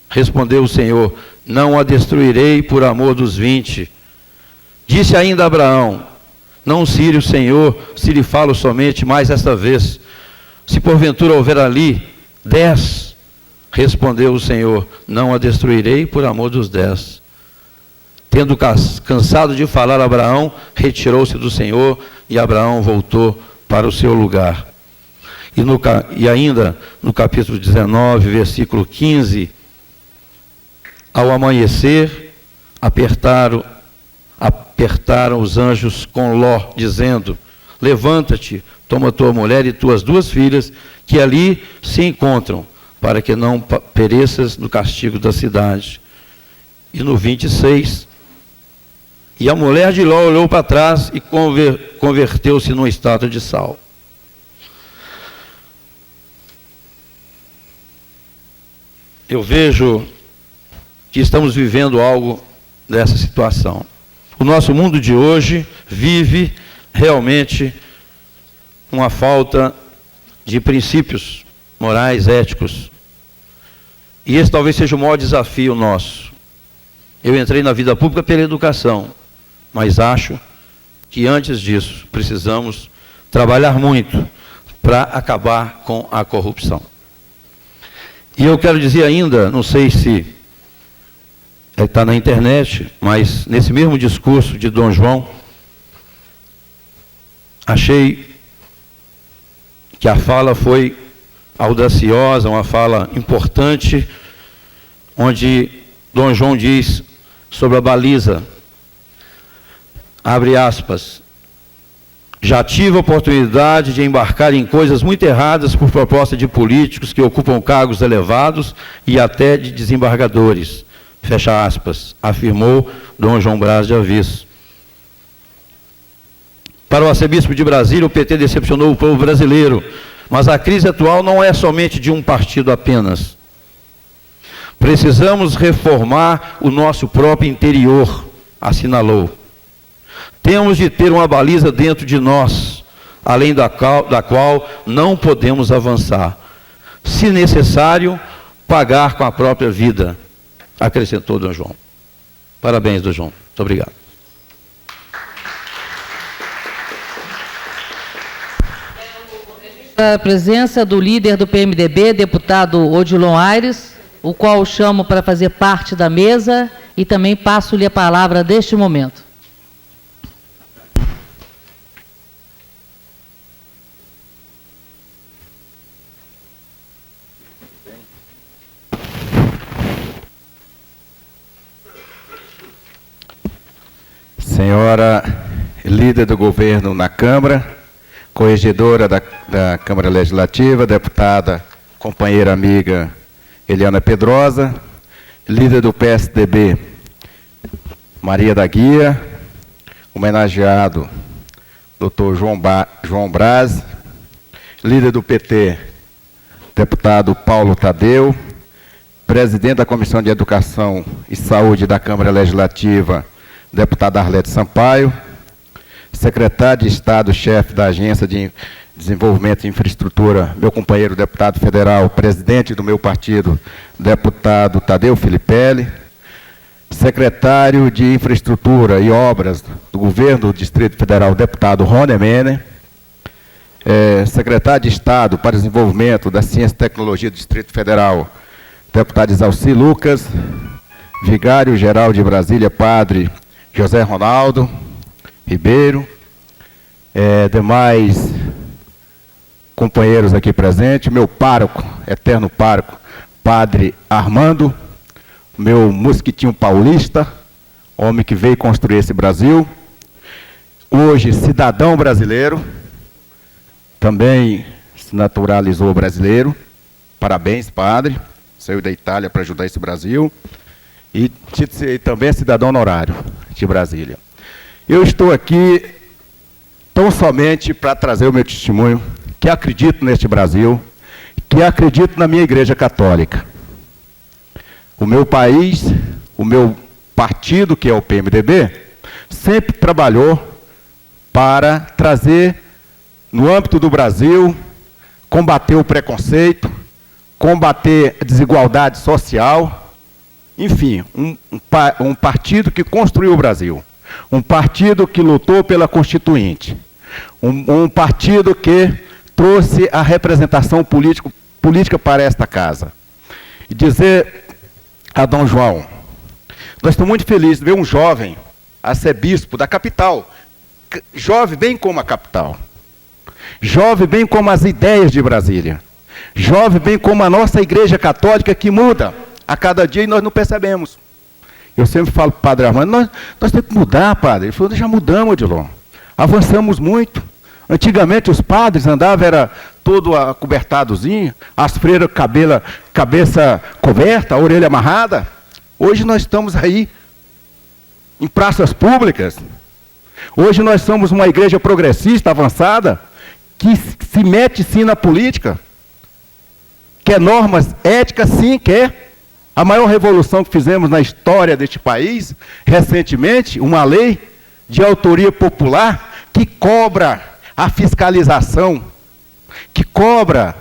Respondeu o Senhor: não a destruirei por amor dos 20. Disse ainda Abraão: não se ire o Senhor, se lhe falo somente mais esta vez. Se porventura houver ali 10? Respondeu o Senhor: não a destruirei por amor dos 10. Tendo cansado de falar, Abraão retirou-se do Senhor, e Abraão voltou para o seu lugar. E ainda no capítulo 19, versículo 15, ao amanhecer, apertaram os anjos com Ló, dizendo: levanta-te, toma tua mulher e tuas 2 filhas, que ali se encontram, para que não pereças no castigo da cidade. E no 26, e a mulher de Ló olhou para trás e converteu-se numa estátua de sal. Eu vejo que estamos vivendo algo dessa situação. O nosso mundo de hoje vive realmente uma falta de princípios morais, éticos. E esse talvez seja o maior desafio nosso. Eu entrei na vida pública pela educação, mas acho que antes disso precisamos trabalhar muito para acabar com a corrupção. E eu quero dizer ainda, não sei se está na internet, mas nesse mesmo discurso de Dom João, achei que a fala foi audaciosa, uma fala importante, onde Dom João diz sobre a baliza, abre aspas: já tive a oportunidade de embarcar em coisas muito erradas por proposta de políticos que ocupam cargos elevados e até de desembargadores, fecha aspas, afirmou Dom João Braz de Aviso. Para o arcebispo de Brasília, o PT decepcionou o povo brasileiro, mas a crise atual não é somente de um partido apenas. Precisamos reformar o nosso próprio interior, assinalou. Temos de ter uma baliza dentro de nós, além da qual não podemos avançar. Se necessário, pagar com a própria vida, acrescentou Dom João. Parabéns, Dom João. Muito obrigado. A presença do líder do PMDB, deputado Odilon Aires, o qual chamo para fazer parte da mesa e também passo-lhe a palavra neste momento. Senhora líder do governo na Câmara, corregedora da Câmara Legislativa, deputada, companheira amiga Eliana Pedrosa, líder do PSDB, Maria da Guia, homenageado Dr. João Braz, líder do PT, deputado Paulo Tadeu, presidente da Comissão de Educação e Saúde da Câmara Legislativa, deputado Arlete Sampaio, secretário de Estado, chefe da Agência de Desenvolvimento e Infraestrutura, meu companheiro deputado federal, presidente do meu partido, deputado Tadeu Filipelli, secretário de Infraestrutura e Obras do Governo do Distrito Federal, deputado Rony Menem, secretário de Estado para Desenvolvimento da Ciência e Tecnologia do Distrito Federal, deputado Isalci Lucas, vigário-geral de Brasília, padre José Ronaldo Ribeiro, demais companheiros aqui presentes, meu pároco, eterno pároco, padre Armando, meu mosquitinho paulista, homem que veio construir esse Brasil, hoje cidadão brasileiro, também se naturalizou brasileiro. Parabéns, padre, saiu da Itália para ajudar esse Brasil, e também é cidadão honorário de Brasília. Eu estou aqui tão somente para trazer o meu testemunho, que acredito neste Brasil, que acredito na minha Igreja Católica. O meu país, o meu partido, que é o PMDB, sempre trabalhou para trazer, no âmbito do Brasil, combater o preconceito, combater a desigualdade social, enfim, um partido que construiu o Brasil, um partido que lutou pela Constituinte, um partido que trouxe a representação política para esta casa. E dizer a Dom João, nós estamos muito felizes de ver um jovem arcebispo da capital, jovem bem como a capital, jovem bem como as ideias de Brasília, jovem bem como a nossa Igreja Católica, que muda a cada dia e nós não percebemos. Eu sempre falo para o padre Armando, nós temos que mudar, padre. Ele falou, nós já mudamos, Odilon, avançamos muito. Antigamente os padres andavam, era todo acobertadozinho, as freiras cabeça coberta, a orelha amarrada. Hoje nós estamos aí em praças públicas. Hoje nós somos uma igreja progressista, avançada, que se mete sim na política, quer normas éticas, sim, quer. A maior revolução que fizemos na história deste país, recentemente, uma lei de autoria popular que cobra a fiscalização, que cobra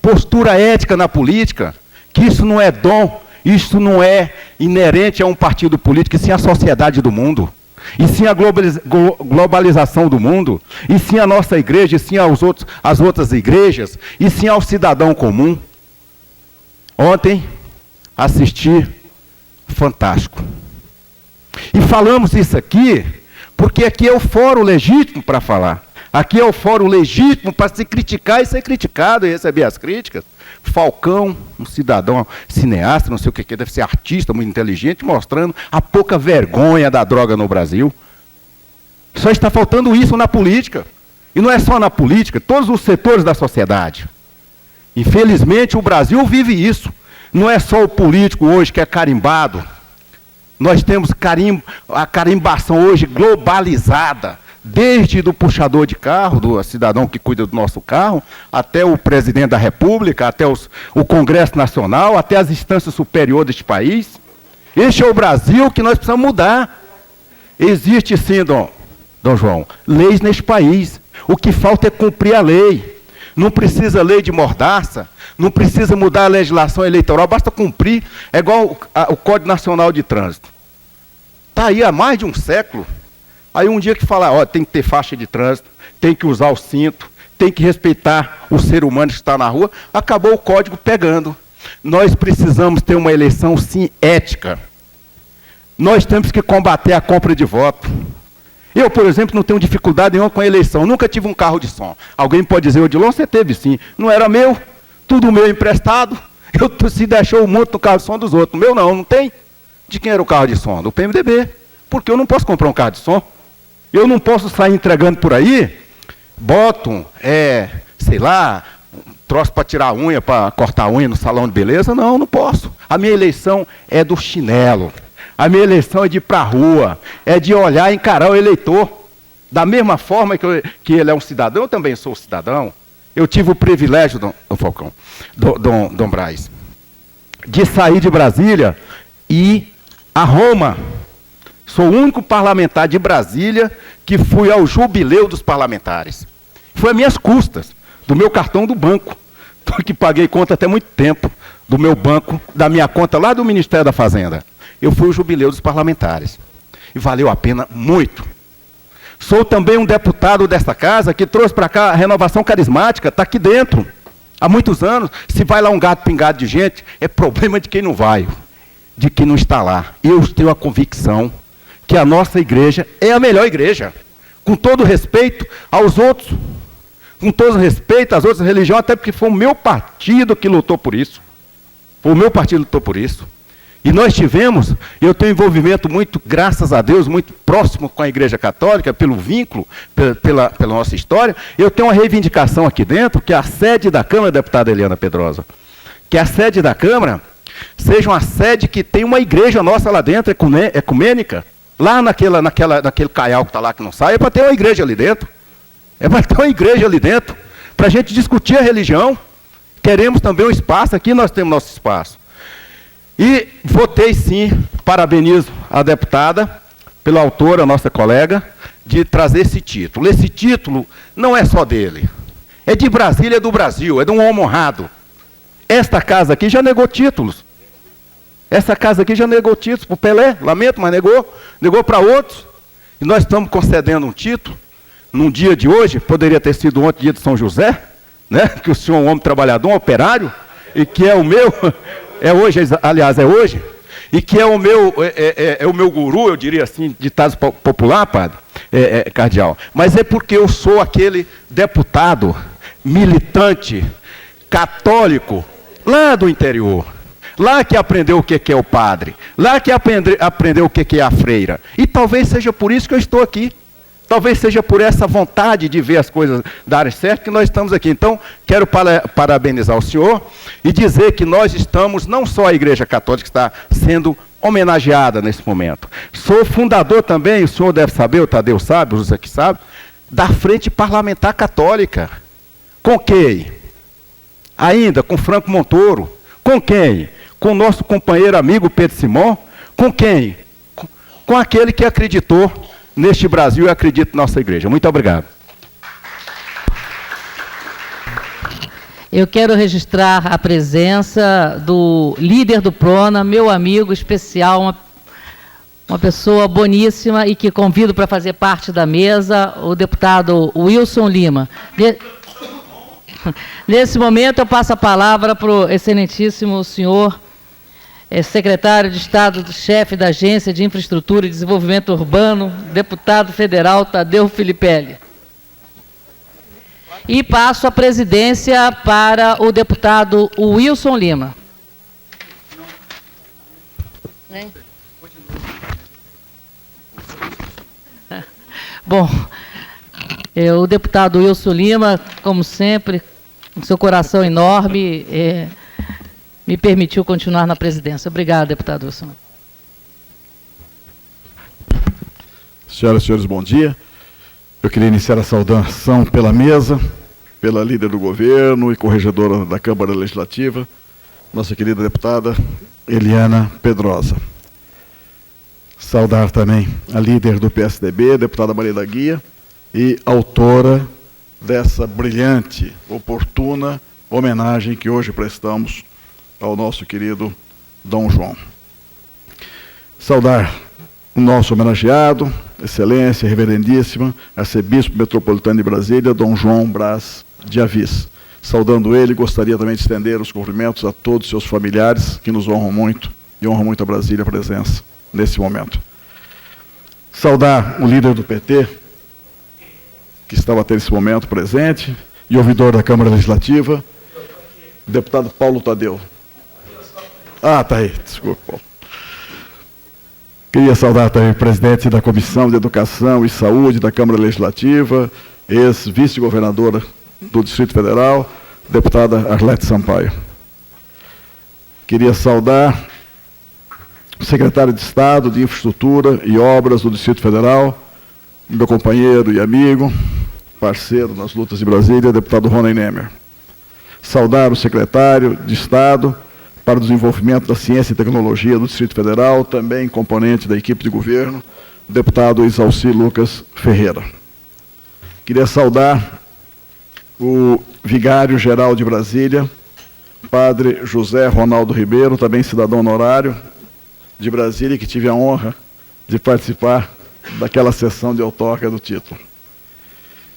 postura ética na política, que isso não é dom, isso não é inerente a um partido político, e sim a sociedade do mundo, e sim a globalização do mundo, e sim a nossa igreja, e sim as outras igrejas, e sim ao cidadão comum. Ontem assisti Fantástico. E falamos isso aqui, porque aqui é o fórum legítimo para falar. Aqui é o fórum legítimo para se criticar e ser criticado e receber as críticas. Falcão, um cidadão cineasta, não sei o que, deve ser artista, muito inteligente, mostrando a pouca vergonha da droga no Brasil. Só está faltando isso na política. E não é só na política, todos os setores da sociedade. Infelizmente o Brasil vive isso. Não é só o político hoje que é carimbado. Nós temos a carimbação hoje globalizada, desde do puxador de carro, do cidadão que cuida do nosso carro, até o presidente da República, até o Congresso Nacional, até as instâncias superiores deste país. Este é o Brasil que nós precisamos mudar. Existe sim, Dom João, leis neste país. O que falta é cumprir a lei. Não precisa lei de mordaça, não precisa mudar a legislação eleitoral, basta cumprir. É igual o Código Nacional de Trânsito. Está aí há mais de um século. Aí um dia que fala, ó, tem que ter faixa de trânsito, tem que usar o cinto, tem que respeitar o ser humano que está na rua, acabou o código pegando. Nós precisamos ter uma eleição, sim, ética. Nós temos que combater a compra de voto. Eu, por exemplo, não tenho dificuldade nenhuma com a eleição, nunca tive um carro de som. Alguém pode dizer, Odilon, você teve sim. Não era meu, tudo meu emprestado. Eu se deixou um monte no carro de som dos outros. O meu não tem. De quem era o carro de som? Do PMDB. Porque eu não posso comprar um carro de som. Eu não posso sair entregando por aí, boto, sei lá, um troço para tirar a unha, para cortar a unha no salão de beleza. Não posso. A minha eleição é do chinelo. A minha eleição é de ir para a rua, é de olhar e encarar o eleitor. Da mesma forma que ele é um cidadão, eu também sou cidadão. Eu tive o privilégio, Dom Falcão, Dom Braz, de sair de Brasília e ir a Roma. Sou o único parlamentar de Brasília que fui ao jubileu dos parlamentares. Foi a minhas custas, do meu cartão do banco, que paguei conta até muito tempo, do meu banco, da minha conta lá do Ministério da Fazenda. Eu fui ao jubileu dos parlamentares. E valeu a pena muito. Sou também um deputado desta casa que trouxe para cá a renovação carismática, está aqui dentro. Há muitos anos, se vai lá um gato pingado de gente, é problema de quem não vai, de quem não está lá. Eu tenho a convicção que a nossa igreja é a melhor igreja. Com todo respeito aos outros, com todo respeito às outras religiões, até porque foi o meu partido que lutou por isso. Foi o meu partido que lutou por isso. E nós tivemos, eu tenho envolvimento muito, graças a Deus, muito próximo com a Igreja Católica, pelo vínculo, pela nossa história. Eu tenho uma reivindicação aqui dentro, que é a sede da Câmara, deputada Eliana Pedrosa. Que a sede da Câmara seja uma sede que tem uma igreja nossa lá dentro, ecumênica. Lá naquele caial que está lá que não sai, é para ter uma igreja ali dentro. É para ter uma igreja ali dentro, para a gente discutir a religião. Queremos também um espaço, aqui nós temos nosso espaço. E votei sim, parabenizo a deputada, pela autora, nossa colega, de trazer esse título. Esse título não é só dele, é de Brasília, é do Brasil, é de um homem honrado. Esta casa aqui já negou títulos. Essa casa aqui já negou títulos para o Pelé, lamento, mas negou para outros. E nós estamos concedendo um título, num dia de hoje, poderia ter sido ontem, dia de São José, né? Que o senhor é um homem trabalhador, um operário, e que é o meu... É hoje, aliás, é hoje, e que é o meu guru, eu diria assim, ditado popular, padre, cardeal. Mas é porque eu sou aquele deputado militante, católico, lá do interior, lá que aprendeu o que é o padre, lá que aprendeu o que é a freira. E talvez seja por isso que eu estou aqui. Talvez seja por essa vontade de ver as coisas darem certo que nós estamos aqui. Então, quero parabenizar o senhor e dizer que nós estamos, não só a Igreja Católica está sendo homenageada nesse momento. Sou fundador também, o senhor deve saber, o Tadeu sabe, o José que sabe, da Frente Parlamentar Católica. Com quem? Ainda com Franco Montoro. Com quem? Com o nosso companheiro amigo Pedro Simão. Com quem? Com aquele que acreditou neste Brasil e acredito na nossa igreja. Muito obrigado. Eu quero registrar a presença do líder do Prona, meu amigo especial, uma pessoa boníssima e que convido para fazer parte da mesa, o deputado Wilson Lima. Nesse momento eu passo a palavra para o excelentíssimo senhor secretário de Estado, chefe da Agência de Infraestrutura e Desenvolvimento Urbano, deputado federal Tadeu Filipelli. E passo a presidência para o deputado Wilson Lima. Bom, o deputado Wilson Lima, como sempre, com seu coração enorme, me permitiu continuar na presidência. Obrigado, deputado Wilson. Senhoras e senhores, bom dia. Eu queria iniciar a saudação pela mesa, pela líder do governo e corregedora da Câmara Legislativa, nossa querida deputada Eliana Pedrosa. Saudar também a líder do PSDB, deputada Maria da Guia, e autora dessa brilhante, oportuna homenagem que hoje prestamos ao nosso querido Dom João. Saudar o nosso homenageado, excelência, reverendíssima, arcebispo metropolitano de Brasília, Dom João Brás de Avis. Saudando ele, gostaria também de estender os cumprimentos a todos os seus familiares, que nos honram muito, e honram muito a Brasília a presença nesse momento. Saudar o líder do PT, que estava até esse momento presente, e ouvidor da Câmara Legislativa, deputado Paulo Tadeu. Ah, está aí, desculpa, Paulo. Queria saudar também o presidente da Comissão de Educação e Saúde da Câmara Legislativa, ex-vice-governadora do Distrito Federal, deputada Arlete Sampaio. Queria saudar o secretário de Estado de Infraestrutura e Obras do Distrito Federal, meu companheiro e amigo, parceiro nas lutas de Brasília, deputado Rony Nemer. Saudar o secretário de Estado para o Desenvolvimento da Ciência e Tecnologia do Distrito Federal, também componente da equipe de governo, o deputado Isalci Lucas Ferreira. Queria saudar o vigário-geral de Brasília, padre José Ronaldo Ribeiro, também cidadão honorário de Brasília, que tive a honra de participar daquela sessão de outorga do título.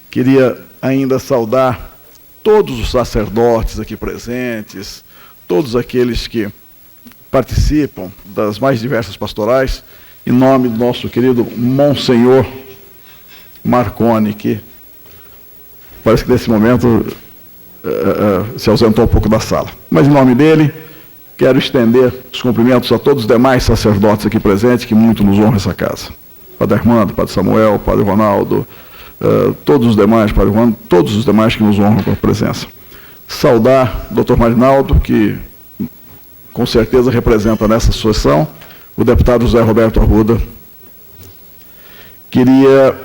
Queria ainda saudar todos os sacerdotes aqui presentes, todos aqueles que participam das mais diversas pastorais, em nome do nosso querido Monsenhor Marconi, que parece que nesse momento se ausentou um pouco da sala. Mas em nome dele, quero estender os cumprimentos a todos os demais sacerdotes aqui presentes, que muito nos honram essa casa. Padre Armando, Padre Samuel, Padre Ronaldo, todos os demais, Padre Ronaldo, todos os demais que nos honram com a presença. Saudar o Dr. Marinaldo, que com certeza representa nessa sessão o deputado José Roberto Arruda. Queria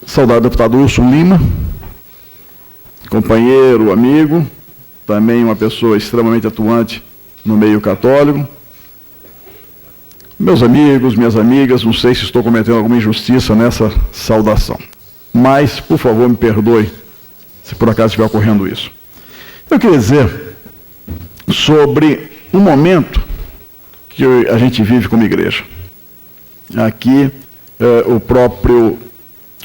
saudar o deputado Wilson Lima, companheiro, amigo, também uma pessoa extremamente atuante no meio católico. Meus amigos, minhas amigas, não sei se estou cometendo alguma injustiça nessa saudação, mas, por favor, me perdoe se por acaso estiver ocorrendo isso. Eu queria dizer sobre um momento que a gente vive como igreja. Aqui, o próprio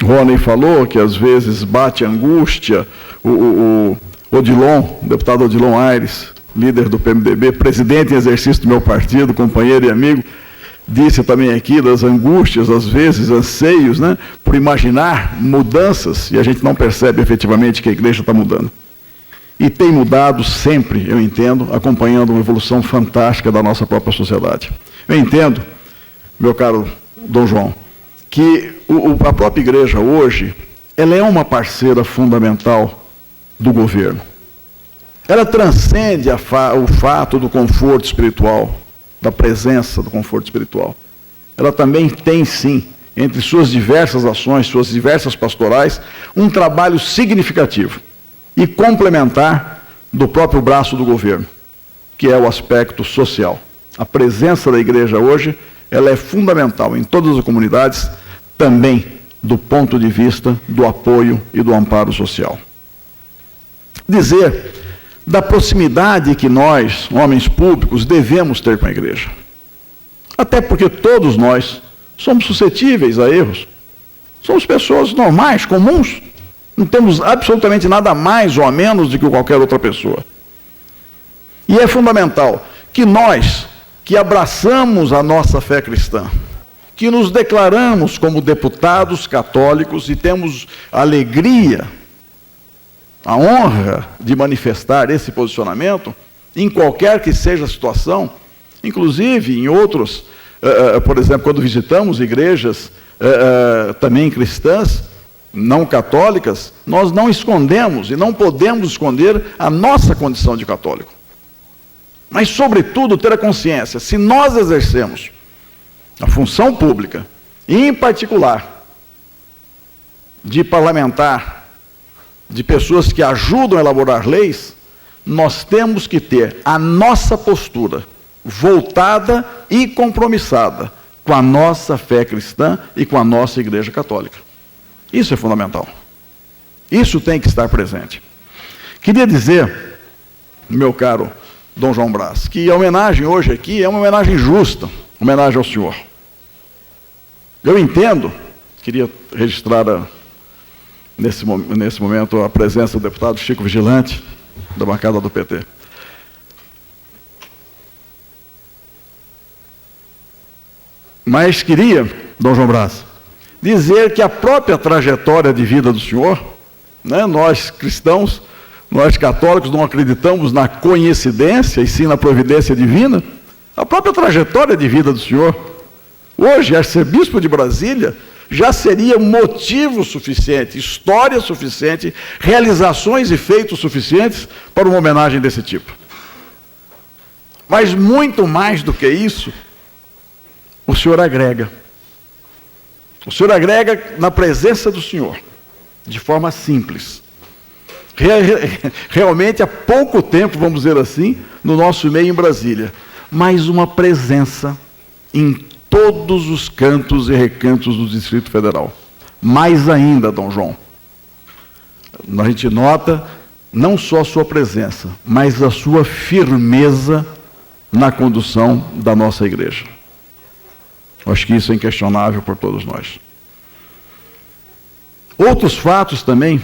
Rony falou que às vezes bate angústia. O deputado Odilon Aires, líder do PMDB, presidente em exercício do meu partido, companheiro e amigo, disse também aqui das angústias, às vezes, anseios, né, por imaginar mudanças, e a gente não percebe efetivamente que a igreja está mudando. E tem mudado sempre, eu entendo, acompanhando uma evolução fantástica da nossa própria sociedade. Eu entendo, meu caro Dom João, que a própria igreja hoje, ela é uma parceira fundamental do governo. Ela transcende o fato do conforto espiritual, da presença do conforto espiritual. Ela também tem, sim, entre suas diversas ações, suas diversas pastorais, um trabalho significativo e complementar do próprio braço do governo, que é o aspecto social. A presença da igreja hoje, ela é fundamental em todas as comunidades, também do ponto de vista do apoio e do amparo social. Dizer da proximidade que nós, homens públicos, devemos ter com a igreja. Até porque todos nós somos suscetíveis a erros. Somos pessoas normais, comuns. Não temos absolutamente nada mais ou a menos do que qualquer outra pessoa. E é fundamental que nós, que abraçamos a nossa fé cristã, que nos declaramos como deputados católicos e temos alegria, a honra de manifestar esse posicionamento, em qualquer que seja a situação, inclusive em outros, por exemplo, quando visitamos igrejas também cristãs, não católicas, nós não escondemos e não podemos esconder a nossa condição de católico. Mas, sobretudo, ter a consciência, se nós exercemos a função pública, e em particular, de parlamentar, de pessoas que ajudam a elaborar leis, nós temos que ter a nossa postura voltada e compromissada com a nossa fé cristã e com a nossa Igreja Católica. Isso é fundamental. Isso tem que estar presente. Queria dizer, meu caro Dom João Brás, que a homenagem hoje aqui é uma homenagem justa, homenagem ao senhor. Eu entendo, queria registrar nesse momento a presença do deputado Chico Vigilante, da bancada do PT. Mas queria, Dom João Brás, dizer que a própria trajetória de vida do senhor, né, nós cristãos, nós católicos não acreditamos na coincidência e sim na providência divina, a própria trajetória de vida do senhor, hoje arcebispo de Brasília, já seria motivo suficiente, história suficiente, realizações e feitos suficientes para uma homenagem desse tipo. Mas muito mais do que isso, o senhor agrega. O senhor agrega na presença do senhor, de forma simples. Realmente há pouco tempo, vamos dizer assim, no nosso meio em Brasília, mas uma presença em todos os cantos e recantos do Distrito Federal. Mais ainda, Dom João, a gente nota não só a sua presença, mas a sua firmeza na condução da nossa igreja. Eu acho que isso é inquestionável por todos nós. Outros fatos também,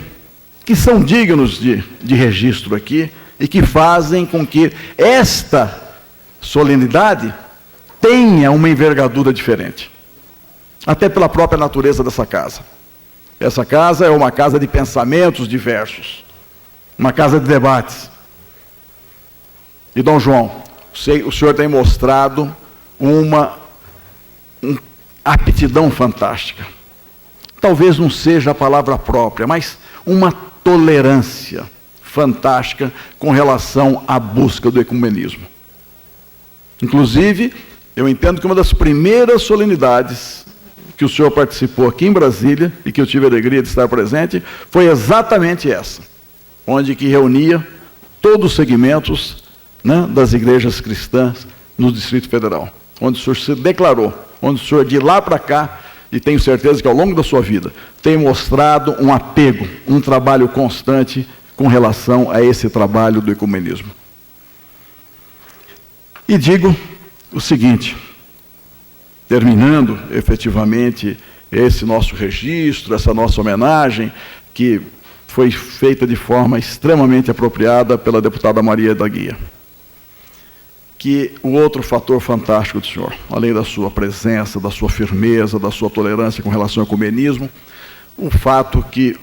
que são dignos de registro aqui, e que fazem com que esta solenidade tenha uma envergadura diferente, até pela própria natureza dessa casa. Essa casa é uma casa de pensamentos diversos, uma casa de debates. E, Dom João, o senhor tem mostrado uma aptidão fantástica. Talvez não seja a palavra própria, mas uma tolerância fantástica com relação à busca do ecumenismo. Inclusive, eu entendo que uma das primeiras solenidades que o senhor participou aqui em Brasília, e que eu tive a alegria de estar presente, foi exatamente essa, onde que reunia todos os segmentos, né, das igrejas cristãs no Distrito Federal, onde o senhor se declarou, onde o senhor de lá para cá, e tenho certeza que ao longo da sua vida, tem mostrado um apego, um trabalho constante com relação a esse trabalho do ecumenismo. E digo o seguinte, terminando efetivamente esse nosso registro, essa nossa homenagem, que foi feita de forma extremamente apropriada pela deputada Maria da Guia, que o outro fator fantástico do senhor, além da sua presença, da sua firmeza, da sua tolerância com relação ao ecumenismo, um fato que,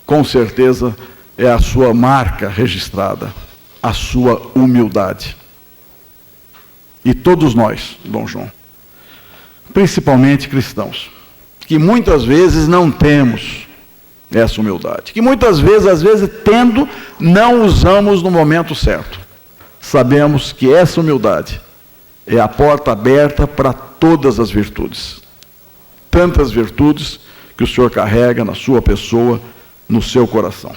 com certeza, é a sua marca registrada, a sua humildade. E todos nós, Dom João, principalmente cristãos, que muitas vezes não temos essa humildade, que muitas vezes, às vezes, tendo, não usamos no momento certo. Sabemos que essa humildade é a porta aberta para todas as virtudes. Tantas virtudes que o senhor carrega na sua pessoa, no seu coração.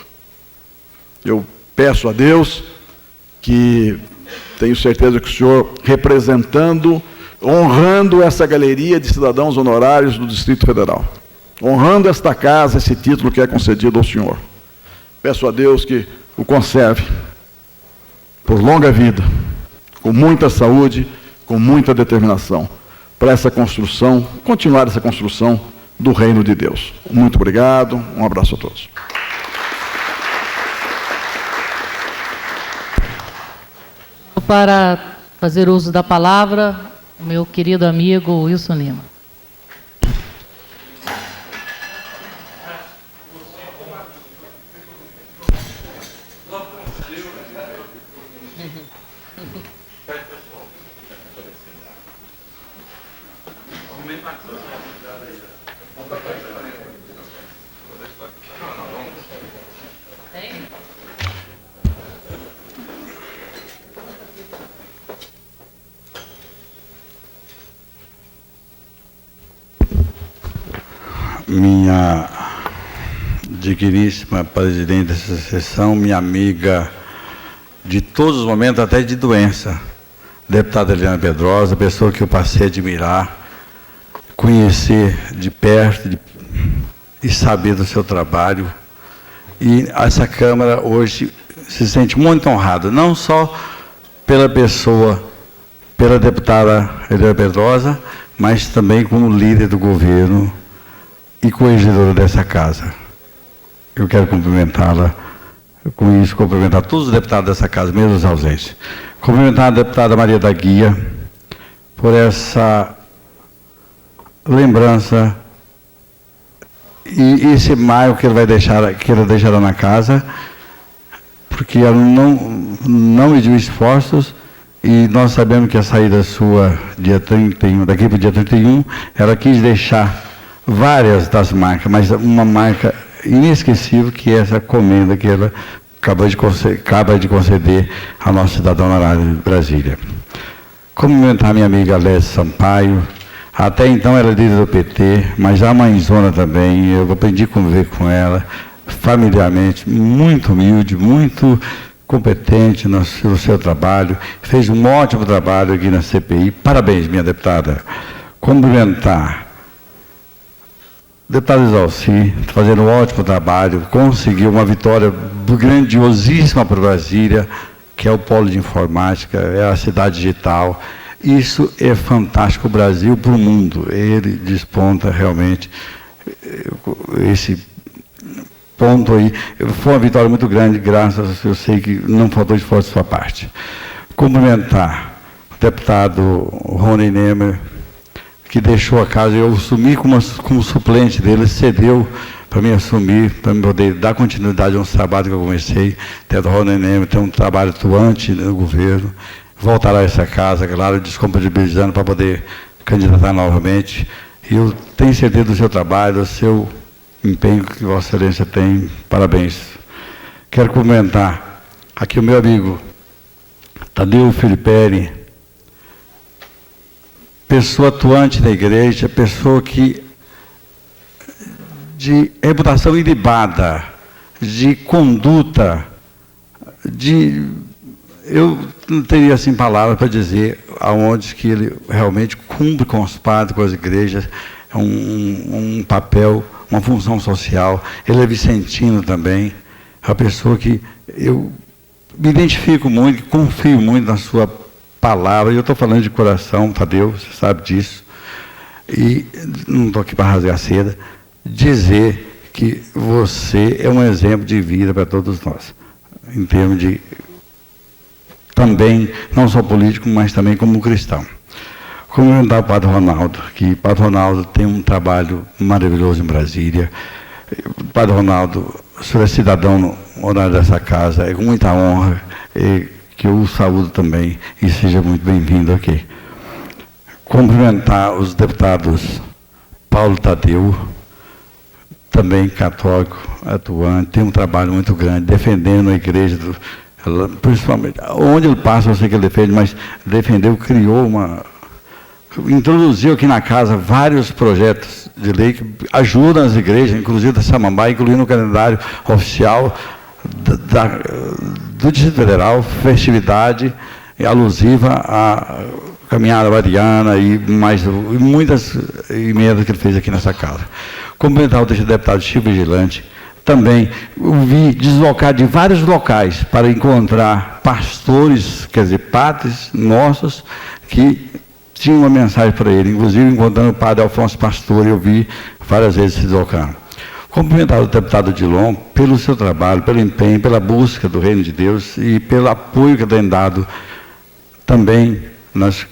Eu peço a Deus que, tenho certeza que o senhor, representando, honrando essa galeria de cidadãos honorários do Distrito Federal, honrando esta casa, esse título que é concedido ao senhor, peço a Deus que o conserve por longa vida, com muita saúde, com muita determinação, para essa construção, continuar essa construção do reino de Deus. Muito obrigado, um abraço a todos. Para fazer uso da palavra, o meu querido amigo Wilson Lima. Minha digníssima presidente dessa sessão, minha amiga de todos os momentos, até de doença, deputada Eliana Pedrosa, pessoa que eu passei a admirar, conhecer de perto e saber do seu trabalho. E essa Câmara hoje se sente muito honrada, não só pela pessoa, pela deputada Eliana Pedrosa, mas também como líder do governo e corregedora dessa casa. Eu quero cumprimentá-la, com isso cumprimentar todos os deputados dessa casa, mesmo os ausentes. Cumprimentar a deputada Maria da Guia por essa lembrança e esse maio que ela deixará na casa, porque ela não mediu esforços, e nós sabemos que a saída sua dia 31, daqui para o dia 31, ela quis deixar várias das marcas, mas uma marca inesquecível, que é essa comenda que ela acaba de conceder ao nosso cidadão honorário de Brasília. Cumprimentar minha amiga Lécia Sampaio, até então era líder do PT, mas a mãezona também, eu aprendi a conviver com ela, familiarmente, muito humilde, muito competente no seu trabalho, fez um ótimo trabalho aqui na CPI, parabéns, minha deputada. Cumprimentar deputado Exalci, fazendo um ótimo trabalho, conseguiu uma vitória grandiosíssima para Brasília, que é o polo de informática, é a cidade digital. Isso é fantástico para o Brasil, para o mundo. Ele desponta realmente esse ponto aí. Foi uma vitória muito grande, graças, eu sei que não faltou esforço da sua parte. Cumprimentar o deputado Rony Nemer, que deixou a casa, eu assumi como suplente dele, cedeu para me assumir, para me poder dar continuidade a uns trabalhos que eu comecei, ter um trabalho atuante no governo, voltar a essa casa, claro, descompatibilizando para poder candidatar novamente. E eu tenho certeza do seu trabalho, do seu empenho que Vossa Excelência tem. Parabéns. Quero comentar aqui o meu amigo Tadeu Filipelli, pessoa atuante da igreja, pessoa que de reputação ilibada, de conduta, eu não teria assim palavras para dizer aonde que ele realmente cumpre com os padres, com as igrejas, um papel, uma função social. Ele é vicentino também, é uma pessoa que eu me identifico muito, confio muito na sua palavra, e eu estou falando de coração, Tadeu, você sabe disso, e não estou aqui para rasgar seda, dizer que você é um exemplo de vida para todos nós, em termos de, também, não só político, mas também como cristão. Comentar o Padre Ronaldo, que o Padre Ronaldo tem um trabalho maravilhoso em Brasília. Padre Ronaldo, o senhor é cidadão no horário dessa casa, é com muita honra, que eu o saúdo também, e seja muito bem-vindo aqui. Cumprimentar os deputados Paulo Tadeu, também católico, atuante, tem um trabalho muito grande, defendendo a igreja, principalmente, onde ele passa, eu sei que ele defende, mas defendeu, introduziu aqui na casa vários projetos de lei que ajudam as igrejas, inclusive da Samambaia, incluindo o calendário oficial do Distrito Federal, festividade alusiva à caminhada mariana e muitas emendas que ele fez aqui nessa casa. Cumprimentar o deputado Chico Vigilante, também vi deslocar de vários locais para encontrar pastores, quer dizer, padres nossos, que tinham uma mensagem para ele, inclusive encontrando o padre Alfonso Pastor, eu vi várias vezes se deslocando. Cumprimentar o deputado Dilon pelo seu trabalho, pelo empenho, pela busca do reino de Deus e pelo apoio que tem dado também nas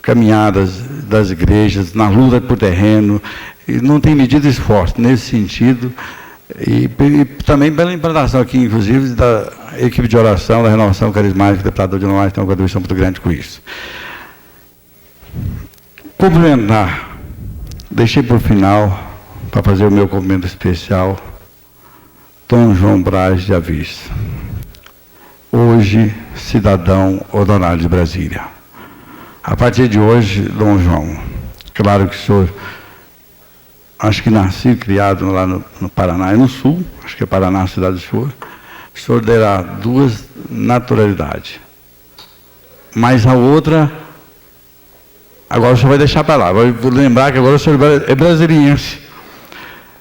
caminhadas das igrejas, na luta por terreno, e não tem medido esforço nesse sentido, e também pela implantação aqui, inclusive, da equipe de oração, da renovação carismática, o deputado Dilon tem uma contribuição muito grande com isso. Cumprimentar, deixei por final, para fazer o meu cumprimento especial, Dom João Braz de Avis, hoje cidadão honorário de Brasília. A partir de hoje, Dom João, claro que o senhor, acho que nasci e criado lá no Paraná, e no Sul, acho que é Paraná a cidade do senhor, o senhor terá duas naturalidades, mas a outra, agora o senhor vai deixar para lá, vou lembrar que agora o senhor é brasiliense,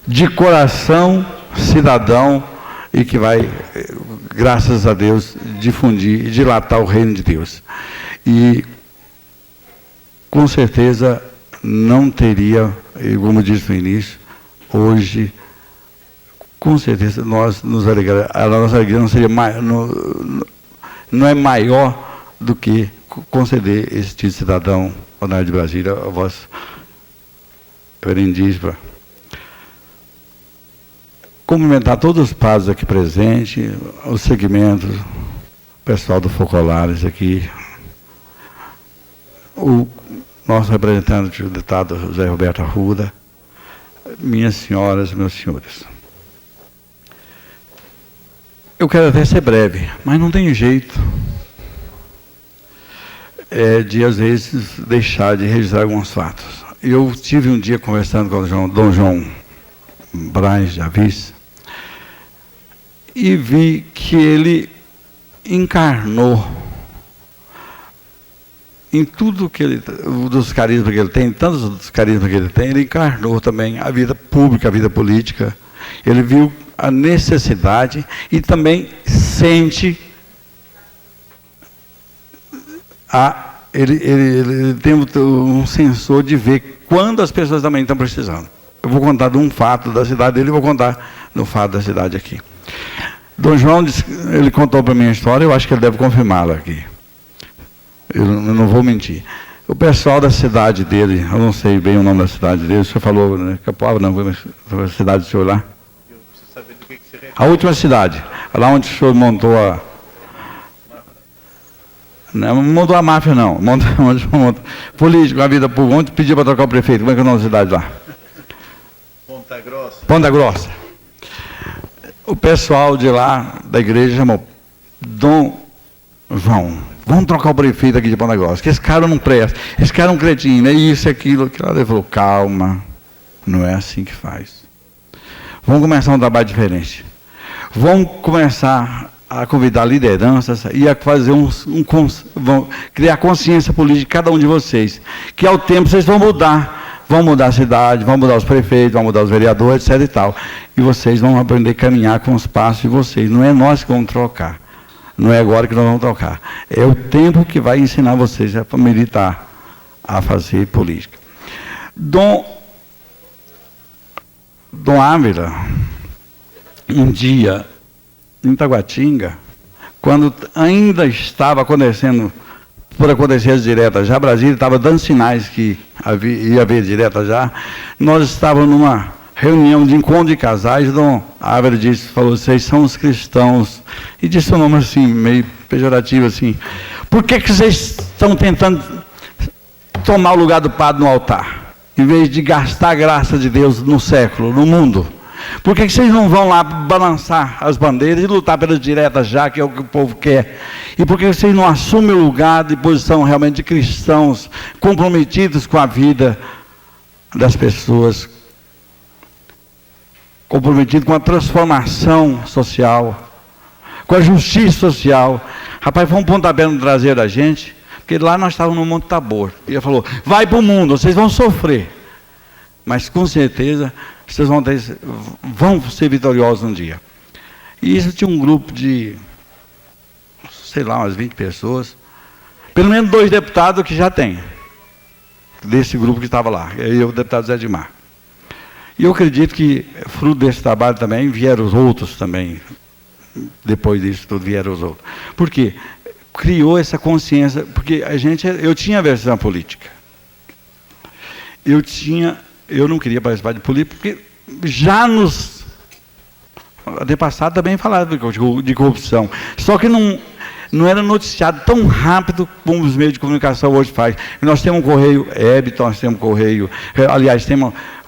de coração, cidadão, e que vai, graças a Deus, difundir e dilatar o reino de Deus. E, com certeza, não teria, como disse no início, hoje, com certeza, nós nos alegramos, a nossa alegria não seria não é maior do que conceder esse título de cidadão honorário de Brasília a vossa Perindíspora. Cumprimentar todos os padres aqui presentes, os segmentos, o pessoal do Focolares aqui, o nosso representante, o deputado José Roberto Arruda, minhas senhoras e meus senhores. Eu quero até ser breve, mas não tem jeito de, às vezes, deixar de registrar alguns fatos. Eu tive um dia conversando com o Dom João Braz de Avis, e vi que ele encarnou em tudo que ele, dos carismas que ele tem, tantos dos carismas que ele tem, ele encarnou também a vida pública, a vida política. Ele viu a necessidade e também sente ele tem um sensor de ver quando as pessoas também estão precisando. Eu vou contar de um fato da cidade dele, e vou contar do fato da cidade aqui. Dom João, ele contou para mim a história, eu acho que ele deve confirmá-la aqui. Eu não vou mentir. O pessoal da cidade dele, eu não sei bem o nome da cidade dele, o senhor falou, né? Capoava, não, a cidade do senhor lá? Eu preciso saber do que se refere. A última cidade, lá onde o senhor montou a... Não montou a máfia, não. Político, a vida pública. Onde pediu para trocar o prefeito? Como é que é o nome da cidade lá? Ponta Grossa. Ponta Grossa. O pessoal de lá, da igreja, chamou Dom João. Vamos trocar o prefeito aqui de Ponta Grossa, que esse cara não presta, esse cara é um cretino, é isso, aquilo, aquilo. Ele falou, calma, não é assim que faz. Vamos começar um trabalho diferente. Vamos começar a convidar lideranças e a fazer vão criar consciência política de cada um de vocês, que ao tempo vocês vão mudar a cidade, vão mudar os prefeitos, vão mudar os vereadores, etc e tal. E vocês vão aprender a caminhar com os passos de vocês, não é nós que vamos trocar. Não é agora que nós vamos trocar. É o tempo que vai ensinar vocês a militar, a fazer política. Dom Ávila, um dia, em Taguatinga, quando ainda estava acontecendo, por acontecer as diretas já, Brasília estava dando sinais que ia haver direta já, nós estávamos numa reunião de encontro de casais, Dom Ávila falou, vocês são os cristãos, e disse um nome assim, meio pejorativo assim, por que vocês estão tentando tomar o lugar do padre no altar, em vez de gastar a graça de Deus no século, no mundo? Por que vocês não vão lá balançar as bandeiras e lutar pelas diretas já, que é o que o povo quer? E por que vocês não assumem o lugar de posição realmente de cristãos, comprometidos com a vida das pessoas, comprometido com a transformação social, com a justiça social? Rapaz, foi um pontapé no traseiro da gente, porque lá nós estávamos no Monte Tabor. E ele falou, vai para o mundo, vocês vão sofrer, mas com certeza vocês vão ser vitoriosos um dia. E isso tinha um grupo de, sei lá, umas 20 pessoas, pelo menos 2 deputados que já tem, desse grupo que estava lá, eu e o deputado Zé Edmar. E eu acredito que, fruto desse trabalho também, vieram os outros também. Depois disso tudo, vieram os outros. Por quê? Criou essa consciência, porque eu tinha aversão política. Eu não queria participar de política, porque já nos antepassados também falava de corrupção. Só que não era noticiado tão rápido como os meios de comunicação hoje fazem. Nós temos um correio Hebton, nós temos um correio... Aliás,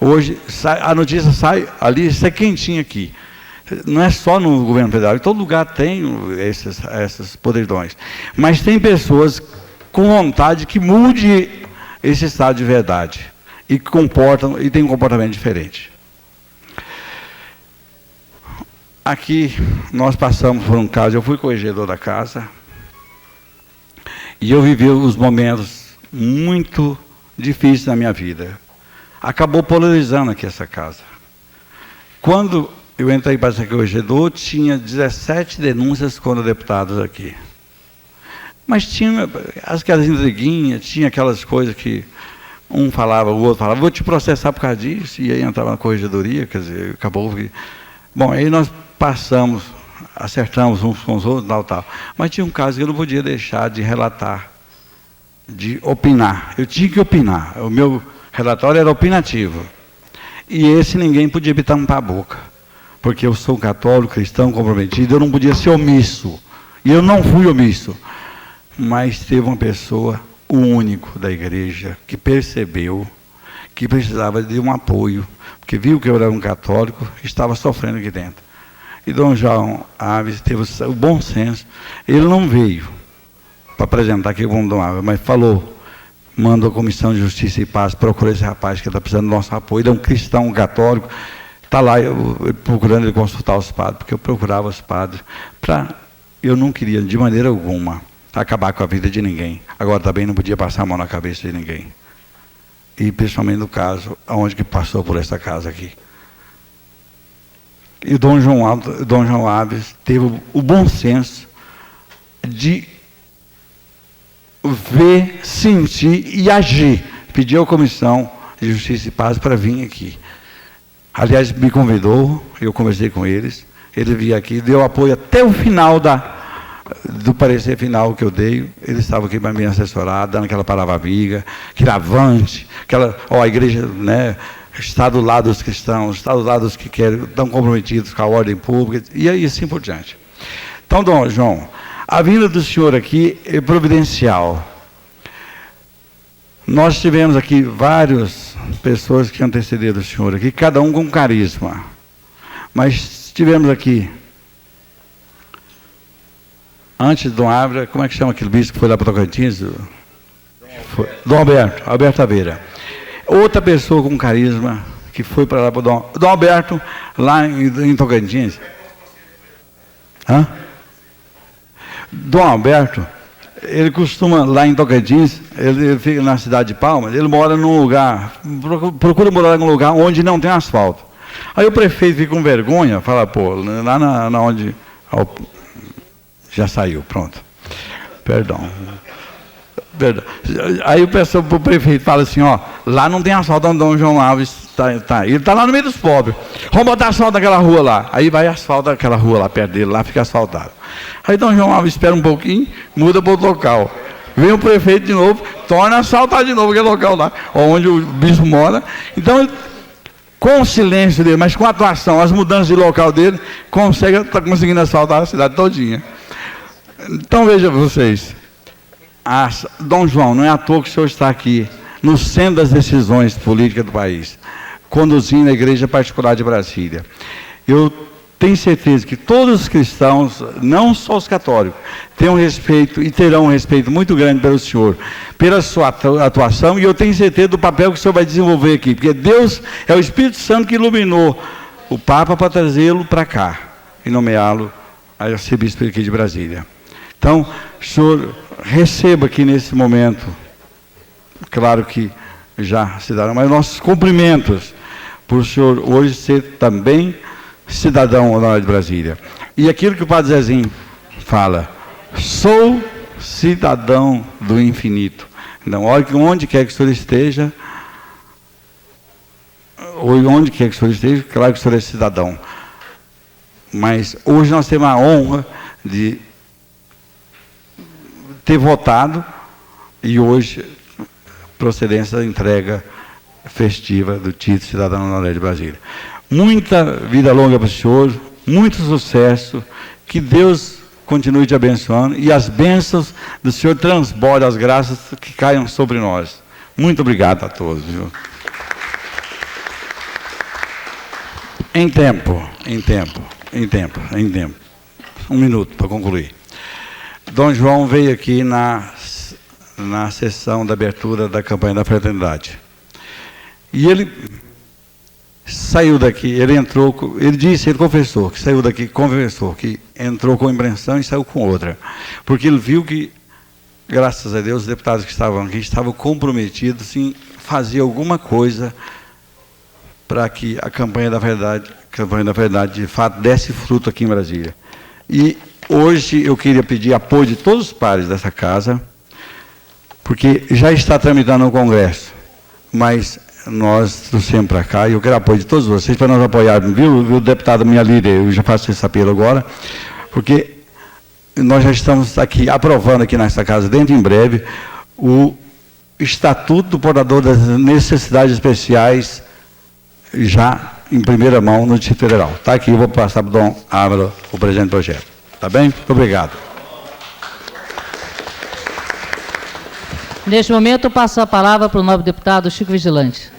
hoje a notícia sai ali, isso é quentinho aqui. Não é só no governo federal, em todo lugar tem essas podridões. Mas tem pessoas com vontade que mude esse estado de verdade e tem um comportamento diferente. Aqui nós passamos por um caso, eu fui corregedor da casa, e eu vivi os momentos muito difíceis na minha vida. Acabou polarizando aqui essa casa. Quando eu entrei para ser corregedor, tinha 17 denúncias contra deputados aqui. Mas tinha aquelas intriguinhas, tinha aquelas coisas que um falava, o outro falava, vou te processar por causa disso, e aí entrava na corregedoria, quer dizer, acabou que... Bom, aí nós passamos, acertamos uns com os outros, tal. Mas tinha um caso que eu não podia deixar de relatar, de opinar. Eu tinha que opinar. O meu relatório era opinativo. E esse ninguém podia me tampar a boca. Porque eu sou católico, cristão, comprometido, eu não podia ser omisso. E eu não fui omisso. Mas teve uma pessoa, o único da igreja, que percebeu que precisava de um apoio, porque viu que eu era um católico e estava sofrendo aqui dentro. E Dom João Aves teve o bom senso, ele não veio para apresentar aqui como Dom Aves, mas falou, mandou a Comissão de Justiça e Paz, procurou esse rapaz que está precisando do nosso apoio, ele é um cristão, um católico, está lá procurando ele consultar os padres, porque eu procurava os padres, eu não queria de maneira alguma acabar com a vida de ninguém, agora também não podia passar a mão na cabeça de ninguém. E principalmente no caso, onde que passou por essa casa aqui. E o Dom João Aves teve o bom senso de ver, sentir e agir. Pediu à Comissão de Justiça e Paz para vir aqui. Aliás, me convidou, eu conversei com eles, ele veio aqui, deu apoio até o final do parecer final que eu dei, ele estava aqui para me assessorar, dando aquela palavra amiga, aquele avante, a igreja, né, está do lado dos cristãos, está do lado dos que querem, estão comprometidos com a ordem pública, e aí assim por diante. Então, Dom João, a vinda do senhor aqui é providencial. Nós tivemos aqui várias pessoas que antecederam o senhor aqui, cada um com carisma. Mas tivemos aqui, antes de Dom Ávila, como é que chama aquele bispo que foi lá para Tocantins? Dom Alberto Aveira. Outra pessoa com carisma, que foi para lá para Dom Alberto, lá em Tocantins. Hã? Dom Alberto, ele costuma, lá em Tocantins, ele fica na cidade de Palmas, ele mora num lugar, procura morar em um lugar onde não tem asfalto. Aí o prefeito fica com vergonha, fala, pô, lá na onde... Já saiu, pronto. Perdão. Aí o prefeito fala assim, ó, lá não tem asfalto, onde Dom João Alves tá. Ele está lá no meio dos pobres. Vamos botar asfalto naquela rua lá. Aí vai asfalto naquela rua lá perto dele, lá fica asfaltado. Aí Dom João Alves espera um pouquinho, muda para outro local. Vem o prefeito de novo, torna a asfaltar de novo aquele local lá, onde o bispo mora. Então, com o silêncio dele, mas com a atuação, as mudanças de local dele, está conseguindo asfaltar a cidade todinha. Então, veja vocês, Dom João, não é à toa que o senhor está aqui, no centro das decisões políticas do país, conduzindo a Igreja Particular de Brasília. Eu tenho certeza que todos os cristãos, não só os católicos, têm um respeito e terão um respeito muito grande pelo senhor, pela sua atuação, e eu tenho certeza do papel que o senhor vai desenvolver aqui, porque Deus é o Espírito Santo que iluminou o Papa para trazê-lo para cá e nomeá-lo a arcebispo aqui de Brasília. Então, o senhor receba aqui nesse momento, claro que já se darão, mas nossos cumprimentos por o senhor hoje ser também cidadão honorário de Brasília. E aquilo que o Padre Zezinho fala, sou cidadão do infinito. Então, onde quer que o senhor esteja, ou onde quer que o senhor esteja, claro que o senhor é cidadão. Mas hoje nós temos a honra de ter votado e hoje procedência da entrega festiva do título de cidadão honorário de Brasília. Muita vida longa para o senhor, muito sucesso, que Deus continue te abençoando e as bênçãos do senhor transbordem as graças que caiam sobre nós. Muito obrigado a todos. Viu? Em tempo. Um minuto para concluir. Dom João veio aqui na sessão da abertura da campanha da fraternidade. E ele saiu daqui, ele confessou que saiu daqui, confessou que entrou com impressão e saiu com outra. Porque ele viu que, graças a Deus, os deputados que estavam aqui estavam comprometidos em fazer alguma coisa para que a campanha da verdade, de fato, desse fruto aqui em Brasília. E hoje eu queria pedir apoio de todos os pares dessa casa, porque já está tramitando no Congresso, mas nós trouxemos para cá, e eu quero apoio de todos vocês, para nós apoiarmos, viu, deputado minha líder, eu já faço esse apelo agora, porque nós já estamos aqui aprovando aqui nessa casa, dentro em breve, o Estatuto do Portador das Necessidades Especiais, já em primeira mão no Distrito Federal. Está aqui, eu vou passar para o Dom Ávila, o presidente do projeto. Tá bem? Muito obrigado. Neste momento, eu passo a palavra para o nobre deputado Chico Vigilante.